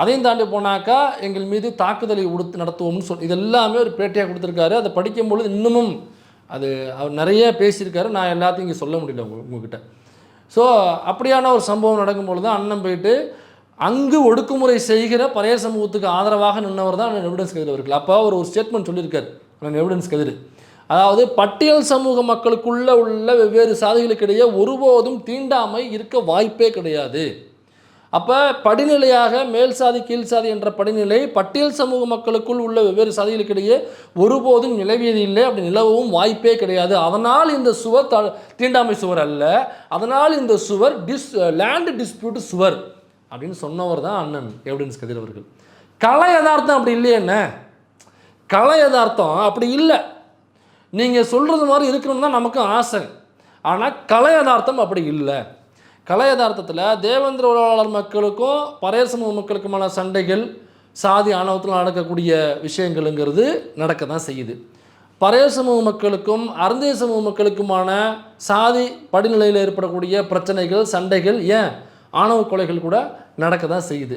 அதையும் தாண்டி போனாக்கா எங்கள் மீது தாக்குதலை நடத்துவோம்னு சொல்லி இது எல்லாமே ஒரு பேட்டியாக கொடுத்துருக்காரு. அதை படிக்கும்பொழுது இன்னமும் அது அவர் நிறைய பேசியிருக்காரு. நான் எல்லாத்தையும் இங்கே சொல்ல முடியல உங்ககிட்ட. ஸோ அப்படியான ஒரு சம்பவம் நடக்கும்பொழுது தான் அண்ணன் போயிட்டு அங்கு ஒடுக்குமுறை செய்கிற பறையர் சமூகத்துக்கு ஆதரவாக நின்றவர் தான் அண்ணன் எவிடன்ஸ் கதிர் அவர்கள். அப்போ அவர் ஒரு ஸ்டேட்மெண்ட் சொல்லியிருக்கார் அண்ணன் எவிடன்ஸ் கதிர், அதாவது பட்டியல் சமூக மக்களுக்குள்ளே உள்ள வெவ்வேறு சாதிகளுக்கிடையே ஒருபோதும் தீண்டாமை இருக்க வாய்ப்பே கிடையாது. அப்போ படிநிலையாக மேல் சாதி கீழ் சாதி என்ற படிநிலை பட்டியல் சமூக மக்களுக்குள் உள்ள வெவ்வேறு சாதிகளுக்கிடையே ஒருபோதும் நிலவியது இல்லை, அப்படி நிலவும் வாய்ப்பே கிடையாது. அதனால் இந்த சுவர் தீண்டாமை சுவர் அல்ல, அதனால் இந்த சுவர் லேண்ட் டிஸ்பியூட் சுவர் அப்படின்னு சொன்னவர் தான் அண்ணன் எவிடன்ஸ் கதிர் அவர்கள். கலை யதார்த்தம் அப்படி இல்லையே என்ன, கலை யதார்த்தம் அப்படி இல்லை. நீங்கள் சொல்கிறது மாதிரி இருக்கணும்னு தான் நமக்கும் ஆசை. ஆனால் கலை யதார்த்தம் அப்படி இல்லை. கலை யதார்த்தத்தில் தேவேந்திர உறவாளர் மக்களுக்கும் பறையர் சமூக மக்களுக்குமான சண்டைகள், சாதி ஆணவத்தில் நடக்கக்கூடிய விஷயங்கள்ங்கிறது நடக்க தான் செய்யுது. பறையர் சமூக மக்களுக்கும் அருந்தைய சமூக மக்களுக்குமான சாதி படிநிலையில் ஏற்படக்கூடிய பிரச்சனைகள், சண்டைகள், ஏன் ஆணவ கொலைகள் கூட நடக்க தான் செய்யுது.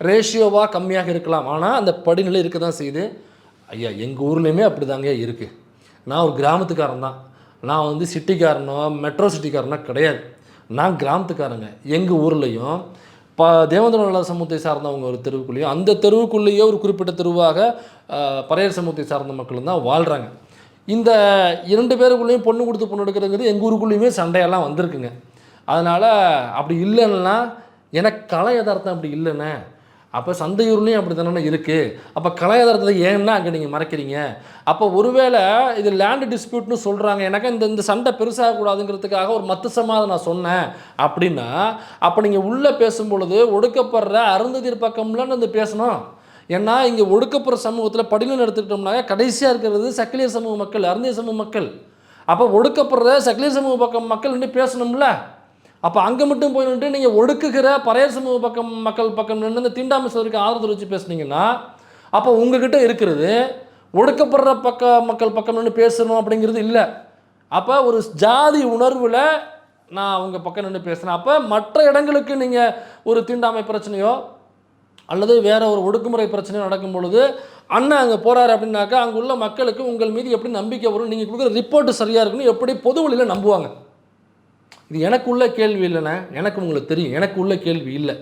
ரேஷியோவாக கம்மியாக இருக்கலாம், ஆனால் அந்த படிநிலை இருக்க தான் செய்யுது. ஐயா, எங்கள் ஊர்லேயுமே அப்படி தாங்க இருக்குது. நான் ஒரு கிராமத்துக்காரன் தான். நான் வந்து சிட்டிக்காரனோ மெட்ரோ சிட்டிக்காரனோ கிடையாது. நான் கிராமத்துக்காரங்க. எங்கள் ஊர்லேயும் தேவேந்திர உறவாளர் சமூகத்தை சார்ந்தவங்க ஒரு தெருவுக்குள்ளேயும், அந்த தெருவுக்குள்ளேயே ஒரு குறிப்பிட்ட தெருவாக பறையர் சமூகத்தை சார்ந்த மக்களும் தான் வாழ்கிறாங்க. இந்த 2 பேருக்குள்ளேயும் பொண்ணு கொடுத்து பொண்ணு எடுக்கிறதுங்கிறது எங்கள் ஊருக்குள்ளேயுமே சண்டையெல்லாம் வந்திருக்குங்க. அதனால் அப்படி இல்லைன்னா எனக்கு கலை யதார்த்தம் அப்படி இல்லைண்ணே, அப்போ சந்தையூர்லேயும் அப்படி தானே இருக்குது. அப்போ கலை யதார்த்தத்தை ஏன்னா அங்கே நீங்கள் மறைக்கிறீங்க? அப்போ ஒருவேளை இது லேண்டு டிஸ்பியூட்னு சொல்கிறாங்க, எனக்கு இந்த சண்டை பெருசாகக்கூடாதுங்கிறதுக்காக ஒரு மத்து சமாதை நான் சொன்னேன் அப்படின்னா, அப்போ நீங்கள் உள்ளே பேசும்பொழுது ஒடுக்கப்படுற அருந்ததியர் பக்கம்லாம் வந்து பேசணும். ஏன்னா இங்கே ஒடுக்கப்படுற சமூகத்தில் படிநிலை எடுத்துக்கிட்டோம்னா கடைசியாக இருக்கிறது சக்கிலியர் சமூக மக்கள், அருந்திய சமூக மக்கள். அப்போ ஒடுக்கப்படுற சக்கிலியர் சமூக பக்கம் மக்கள் நின்று பேசணும்ல. அப்போ அங்கே மட்டும் போய் நின்று நீங்கள் ஒடுக்குகிற பறையர் சமூக பக்கம் மக்கள் பக்கம் நின்று இந்த தீண்டாமை சோதரிக்கு ஆதரவு வச்சு பேசுனீங்கன்னா, அப்போ உங்ககிட்ட இருக்கிறது ஒடுக்கப்படுற மக்கள் பக்கம் நின்று பேசணும் அப்படிங்கிறது இல்லை. அப்போ ஒரு ஜாதி உணர்வில் நான் அவங்க பக்கம் நின்று பேசுகிறேன். அப்போ மற்ற இடங்களுக்கு நீங்கள் ஒரு தீண்டாமை பிரச்சனையோ அல்லது வேறு ஒரு ஒடுக்குமுறை பிரச்சனையோ நடக்கும் பொழுது அண்ணன் அங்கே போகிறாரு அப்படின்னாக்கா அங்கே உள்ள மக்களுக்கு உங்கள் மீது எப்படி நம்பிக்கை வரும்? நீங்கள் கொடுக்குற ரிப்போர்ட்டு சரியாக இருக்குன்னு எப்படி பொது வழியில் நம்புவாங்க? இது எனக்கு உள்ள கேள்வி இல்லைண்ணே, எனக்கு உங்களுக்கு தெரியும், எனக்கு உள்ள கேள்வி இல்லை.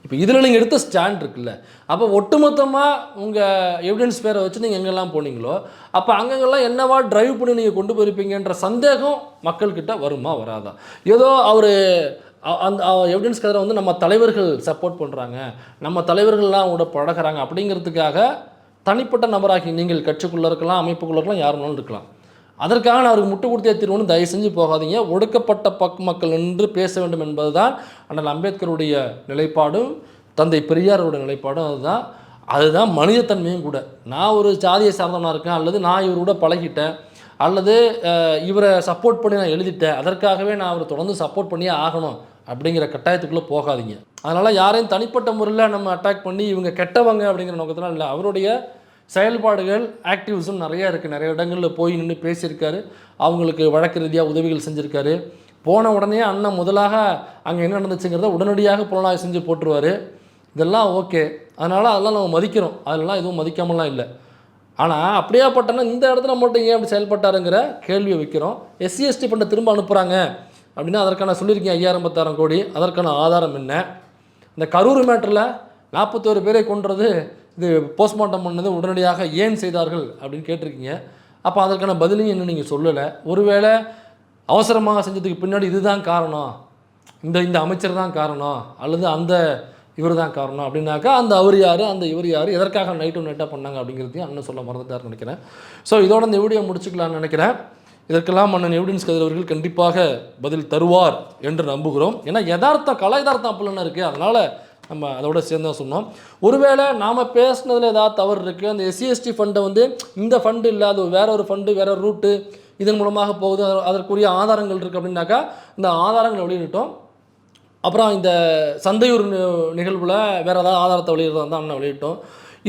இப்போ இதில் நீங்கள் எடுத்த ஸ்டாண்ட் இருக்குல்ல, அப்போ ஒட்டுமொத்தமாக உங்கள் எவிடன்ஸ் பேரை வச்சு நீங்கள் எங்கெல்லாம் போனீங்களோ அப்போ அங்கங்கெல்லாம் என்னவா ட்ரைவ் பண்ணி நீங்கள் கொண்டு போயிருப்பீங்கன்ற சந்தேகம் மக்கள்கிட்ட வருமா வராதா? ஏதோ அவர் அந்த எவிடன்ஸ் கதிரை வந்து நம்ம தலைவர்கள் சப்போர்ட் பண்ணுறாங்க, நம்ம தலைவர்கள்லாம் அவங்களோட பழகிறாங்க அப்படிங்கிறதுக்காக தனிப்பட்ட நபராகி நீங்கள் கட்சிக்குள்ளே இருக்கலாம், அமைப்புக்குள்ளே இருக்கலாம், யார் வேணாலும் இருக்கலாம். அதற்காக நான் அவருக்கு முட்டு கொடுத்தே தீர்வுன்னு தயவு செஞ்சு போகாதீங்க. ஒடுக்கப்பட்ட மக்கள் என்று பேச வேண்டும் என்பது தான் அண்ணல் அம்பேத்கருடைய நிலைப்பாடும் தந்தை பெரியாரோட நிலைப்பாடும். அதுதான் மனிதத்தன்மையும் கூட. நான் ஒரு ஜாதியை சார்ந்தவனாக இருக்கேன், அல்லது நான் இவரோட பழகிட்டேன், அல்லது இவரை சப்போர்ட் பண்ணி நான் எழுதிட்டேன், அதற்காகவே நான் அவரை தொடர்ந்து சப்போர்ட் பண்ணியே ஆகணும் அப்படிங்கிற கட்டாயத்துக்குள்ளே போகாதீங்க. அதனால் யாரையும் தனிப்பட்ட முறையில் நம்ம அட்டாக் பண்ணி இவங்க கெட்டவங்க அப்படிங்கிற நோக்கத்தில் இல்லை. அவருடைய செயல்பாடுகள் ஆக்டிவிசம் நிறையா இருக்குது. நிறைய இடங்களில் போய் நின்று பேசியிருக்காரு, அவங்களுக்கு வழக்கு ரீதியாக உதவிகள் செஞ்சுருக்காரு. போன உடனே அண்ணன் முதலாக அங்கே என்ன நடந்துச்சுங்கிறத உடனடியாக புலனாய்வு செஞ்சு போட்டுருவார். இதெல்லாம் ஓகே. அதனால் அதெல்லாம் நம்ம மதிக்கிறோம், அதெல்லாம் எதுவும் மதிக்காமலாம் இல்லை. ஆனால் அப்படியாப்பட்டனா இந்த இடத்துல மட்டும் ஏன் அப்படி செயல்பட்டாருங்கிற கேள்வியை வைக்கிறோம். SC/ST பண்ண திரும்ப அனுப்புகிறாங்க அப்படின்னா அதற்கான சொல்லியிருக்கேன் 5000-10,000 கோடி. அதற்கான ஆதாரம் என்ன? இந்த கரூர் மேட்டரில் 41 பேரை கொன்றது, இது போஸ்ட்மார்ட்டம் பண்ணது உடனடியாக ஏன் செய்தார்கள் அப்படின்னு கேட்டிருக்கீங்க. அப்போ அதற்கான பதிலையும் இன்னும் நீங்கள் சொல்லலை. ஒருவேளை அவசரமாக செஞ்சதுக்கு பின்னாடி இதுதான் காரணம், இந்த அமைச்சர் தான் காரணம், அல்லது அந்த இவர் தான் காரணம் அப்படின்னாக்கா அந்த அவர் யார், அந்த இவர் யார், எதற்காக நைட்டாக பண்ணாங்க அப்படிங்கிறதையும் அண்ணன் சொல்ல மறந்துட்டார்னு நினைக்கிறேன். ஸோ இதோட இந்த வீடியோ முடிச்சுக்கலான்னு நினைக்கிறேன். இதற்கெல்லாம் அண்ணன் எவிடன்ஸ் கதிர் அவர்கள் கண்டிப்பாக பதில் தருவார் என்று நம்புகிறோம். ஏன்னா யதார்த்தம் கலை யதார்த்தம் அப்படிலாம் இருக்குது, அதனால் நம்ம அதோட சேர்ந்து தான் சொன்னோம். ஒருவேளை நாம் பேசுனதில் ஏதாவது தவறு இருக்குது, அந்த SC/ST ஃபண்டை வந்து இந்த ஃபண்டு இல்லை, அது வேற ஒரு ஃபண்டு, வேற ஒரு ரூட்டு, இதன் மூலமாக போகுது, அதற்குரிய ஆதாரங்கள் இருக்குது அப்படின்னாக்கா இந்த ஆதாரங்களை வெளியிட்டோம். அப்புறம் இந்த சந்தையூர் நிகழ்வில் வேறு ஏதாவது ஆதாரத்தை வெளியிடுறதா இருந்தால் அண்ணன் வெளியிட்டோம்.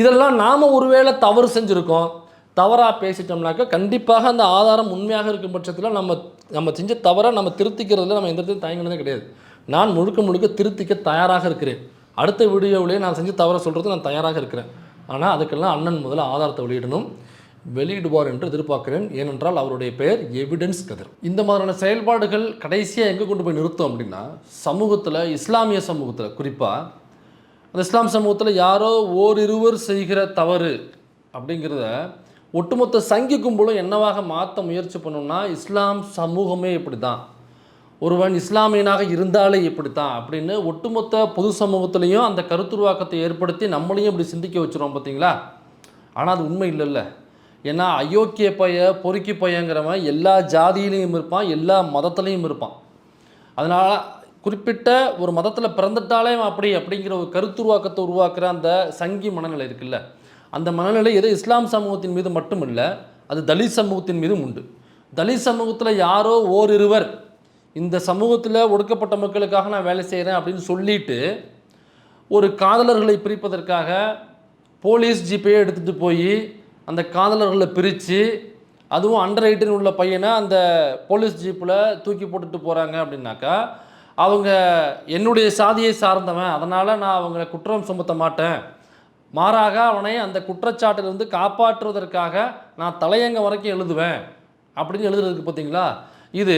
இதெல்லாம் நாம் ஒருவேளை தவறு செஞ்சுருக்கோம், தவறாக பேசிட்டோம்னாக்கா கண்டிப்பாக அந்த ஆதாரம் உண்மையாக இருக்கும் பட்சத்தில் நம்ம செஞ்ச தவறை நம்ம திருத்திக்கிறதுல நம்ம எந்த இடத்தையும் தயங்கினதே கிடையாது. நான் முழுக்க திருத்திக்க தயாராக இருக்கிறேன். அடுத்த வீடியோவிலேயே நான் செஞ்ச தவறை சொல்கிறது நான் தயாராக இருக்கிறேன். ஆனால் அதுக்கெல்லாம் அண்ணன் முதல்ல ஆதாரத்தை வெளியிடுவார் என்று எதிர்பார்க்கிறேன். ஏனென்றால் அவருடைய பெயர் எவிடன்ஸ் கதிர். இந்த மாதிரியான செயல்பாடுகள் கடைசியாக எங்கே கொண்டு போய் நிறுத்தோம் அப்படின்னா சமூகத்தில், இஸ்லாமிய சமூகத்தில், குறிப்பாக அந்த இஸ்லாம் சமூகத்தில் யாரோ ஓரிருவர் செய்கிற தவறு அப்படிங்கிறத ஒட்டுமொத்த சங்கி கும்பலும் என்னவாக மாற்ற முயற்சி பண்ணோம்னா இஸ்லாம் சமூகமே இப்படி தான், ஒருவன் இஸ்லாமியனாக இருந்தாலே இப்படித்தான் அப்படின்னு ஒட்டுமொத்த பொது சமூகத்திலையும் அந்த கருத்துருவாக்கத்தை ஏற்படுத்தி நம்மளையும் இப்படி சிந்திக்க வச்சுருவோம் பார்த்தீங்களா. ஆனால் அது உண்மை இல்லைல்ல. ஏன்னா அயோக்கிய பைய பொறுக்கி பையங்கிறவன் எல்லா ஜாதியிலையும் இருப்பான், எல்லா மதத்துலேயும் இருப்பான். அதனால் குறிப்பிட்ட ஒரு மதத்தில் பிறந்துட்டாலே அப்படிங்கிற ஒரு கருத்துருவாக்கத்தை உருவாக்குற அந்த சங்கி மனநிலை இருக்குல்ல, அந்த மனநிலை எது இஸ்லாம் சமூகத்தின் மீது மட்டும் இல்லை, அது தலித் சமூகத்தின் மீதும் உண்டு. தலித் சமூகத்தில் யாரோ ஓரிருவர் இந்த சமூகத்தில் ஒடுக்கப்பட்ட மக்களுக்காக நான் வேலை செய்கிறேன் அப்படின்னு சொல்லிட்டு ஒரு காதலர்களை பிரிப்பதற்காக போலீஸ் ஜீப்பையே எடுத்துகிட்டு போய் அந்த காதலர்களை பிரித்து, அதுவும் அண்டர் 18 உள்ள பையனை அந்த போலீஸ் ஜீப்பில் தூக்கி போட்டுட்டு போகிறாங்க அப்படின்னாக்கா, அவங்க என்னுடைய சாதியை சார்ந்தவன், அதனால் நான் அவங்கள குற்றம் சுமத்த மாட்டேன், மாறாக அவனை அந்த குற்றச்சாட்டிலிருந்து காப்பாற்றுவதற்காக நான் தலையங்க வரைக்கும் எழுதுவேன் அப்படின்னு எழுதுறதுக்கு பார்த்தீங்களா, இது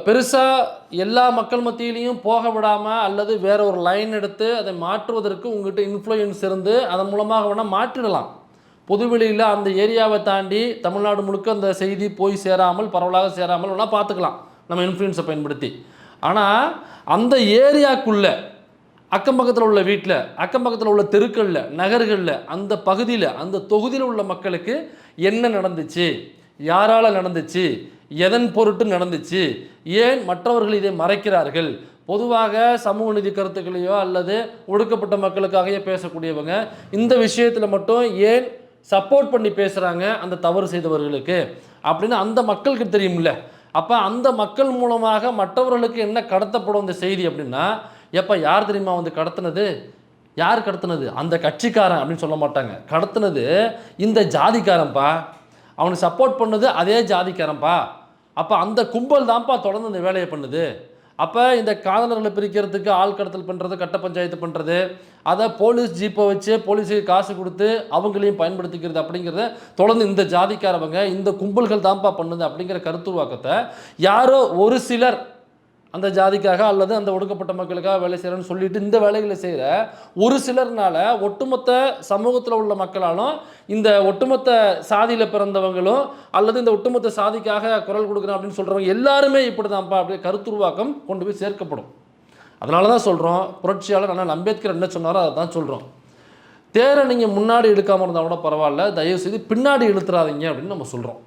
பெருசாக எல்லா மக்கள் மத்தியிலையும் போக விடாமல் அல்லது வேற ஒரு லைன் எடுத்து அதை மாற்றுவதற்கு உங்கள்கிட்ட இன்ஃப்ளூயன்ஸ் இருந்து அதன் மூலமாக வேணால் மாற்றிடலாம். பொதுவெளியில் அந்த ஏரியாவை தாண்டி தமிழ்நாடு முழுக்க அந்த செய்தி போய் சேராமல் பரவலாக சேராமல் வேணால் பார்த்துக்கலாம் நம்ம இன்ஃப்ளூயன்ஸை பயன்படுத்தி. ஆனால் அந்த ஏரியாக்குள்ளே அக்கம் பக்கத்தில் உள்ள வீட்டில், அக்கம் பக்கத்தில் உள்ள தெருக்களில், நகர்களில், அந்த பகுதியில், அந்த தொகுதியில் உள்ள மக்களுக்கு என்ன நடந்துச்சு, யாரால் நடந்துச்சு, எதன் பொருட்டு நடந்துச்சு, ஏன் மற்றவர்கள் இதை மறைக்கிறார்கள், பொதுவாக சமூக நீதி கருத்துக்களையோ அல்லது ஒடுக்கப்பட்ட மக்களுக்காகவே பேசக்கூடியவங்க இந்த விஷயத்தில் மட்டும் ஏன் சப்போர்ட் பண்ணி பேசுகிறாங்க அந்த தவறு செய்தவர்களுக்கு அப்படின்னு அந்த மக்களுக்கு தெரியும்ல. அப்போ அந்த மக்கள் மூலமாக மற்றவர்களுக்கு என்ன கடத்தப்படும் இந்த செய்தி அப்படின்னா, எப்போ யார் தெரியுமா வந்து கடத்தினது, யார் கடத்தினது, அந்த கட்சிக்காரன் அப்படின்னு சொல்ல மாட்டாங்க, கடத்தினது இந்த ஜாதிக்காரன்ப்பா, அவனுக்கு சப்போர்ட் பண்ணது அதே ஜாதிக்காரன்ப்பா, அப்போ அந்த கும்பல் தான்ப்பா தொடர்ந்து இந்த வேலையை பண்ணுது. அப்போ இந்த காதலர்களை பிரிக்கிறதுக்கு ஆள் கடத்தல் பண்ணுறது, கட்ட பஞ்சாயத்து பண்ணுறது, அதை போலீஸ் ஜீப்பை வச்சு போலீஸுக்கு காசு கொடுத்து அவங்களையும் பயன்படுத்திக்கிறது அப்படிங்கிறத தொடர்ந்து இந்த ஜாதிக்காரவங்க இந்த கும்பல்கள் தான்ப்பா பண்ணுது அப்படிங்கிற கருத்துருவாக்கத்தை யாரோ ஒரு சிலர் அந்த ஜாதிக்காக அல்லது அந்த ஒடுக்கப்பட்ட மக்களுக்காக வேலை செய்கிறேன்னு சொல்லிட்டு இந்த வேலைகளை செய்கிற ஒரு சிலர்னால ஒட்டுமொத்த சமூகத்தில் உள்ள மக்களாலும் இந்த ஒட்டுமொத்த சாதியில் பிறந்தவங்களும் அல்லது இந்த ஒட்டுமொத்த சாதிக்காக குரல் கொடுக்குறேன் அப்படின்னு சொல்கிறவங்க எல்லாருமே இப்படி தான்ப்பா அப்படியே கருத்துருவாக்கம் கொண்டு போய் சேர்க்கப்படும். அதனால தான் சொல்கிறோம், புரட்சியாளர் அண்ணல் அம்பேத்கர் என்ன சொன்னாரோ அதை தான் சொல்கிறோம். தேரை நீங்கள் முன்னாடி இழுக்காமல் இருந்தால் கூட பரவாயில்ல, தயவுசெய்து பின்னாடி இழுத்துறாதீங்க அப்படின்னு நம்ம சொல்கிறோம்.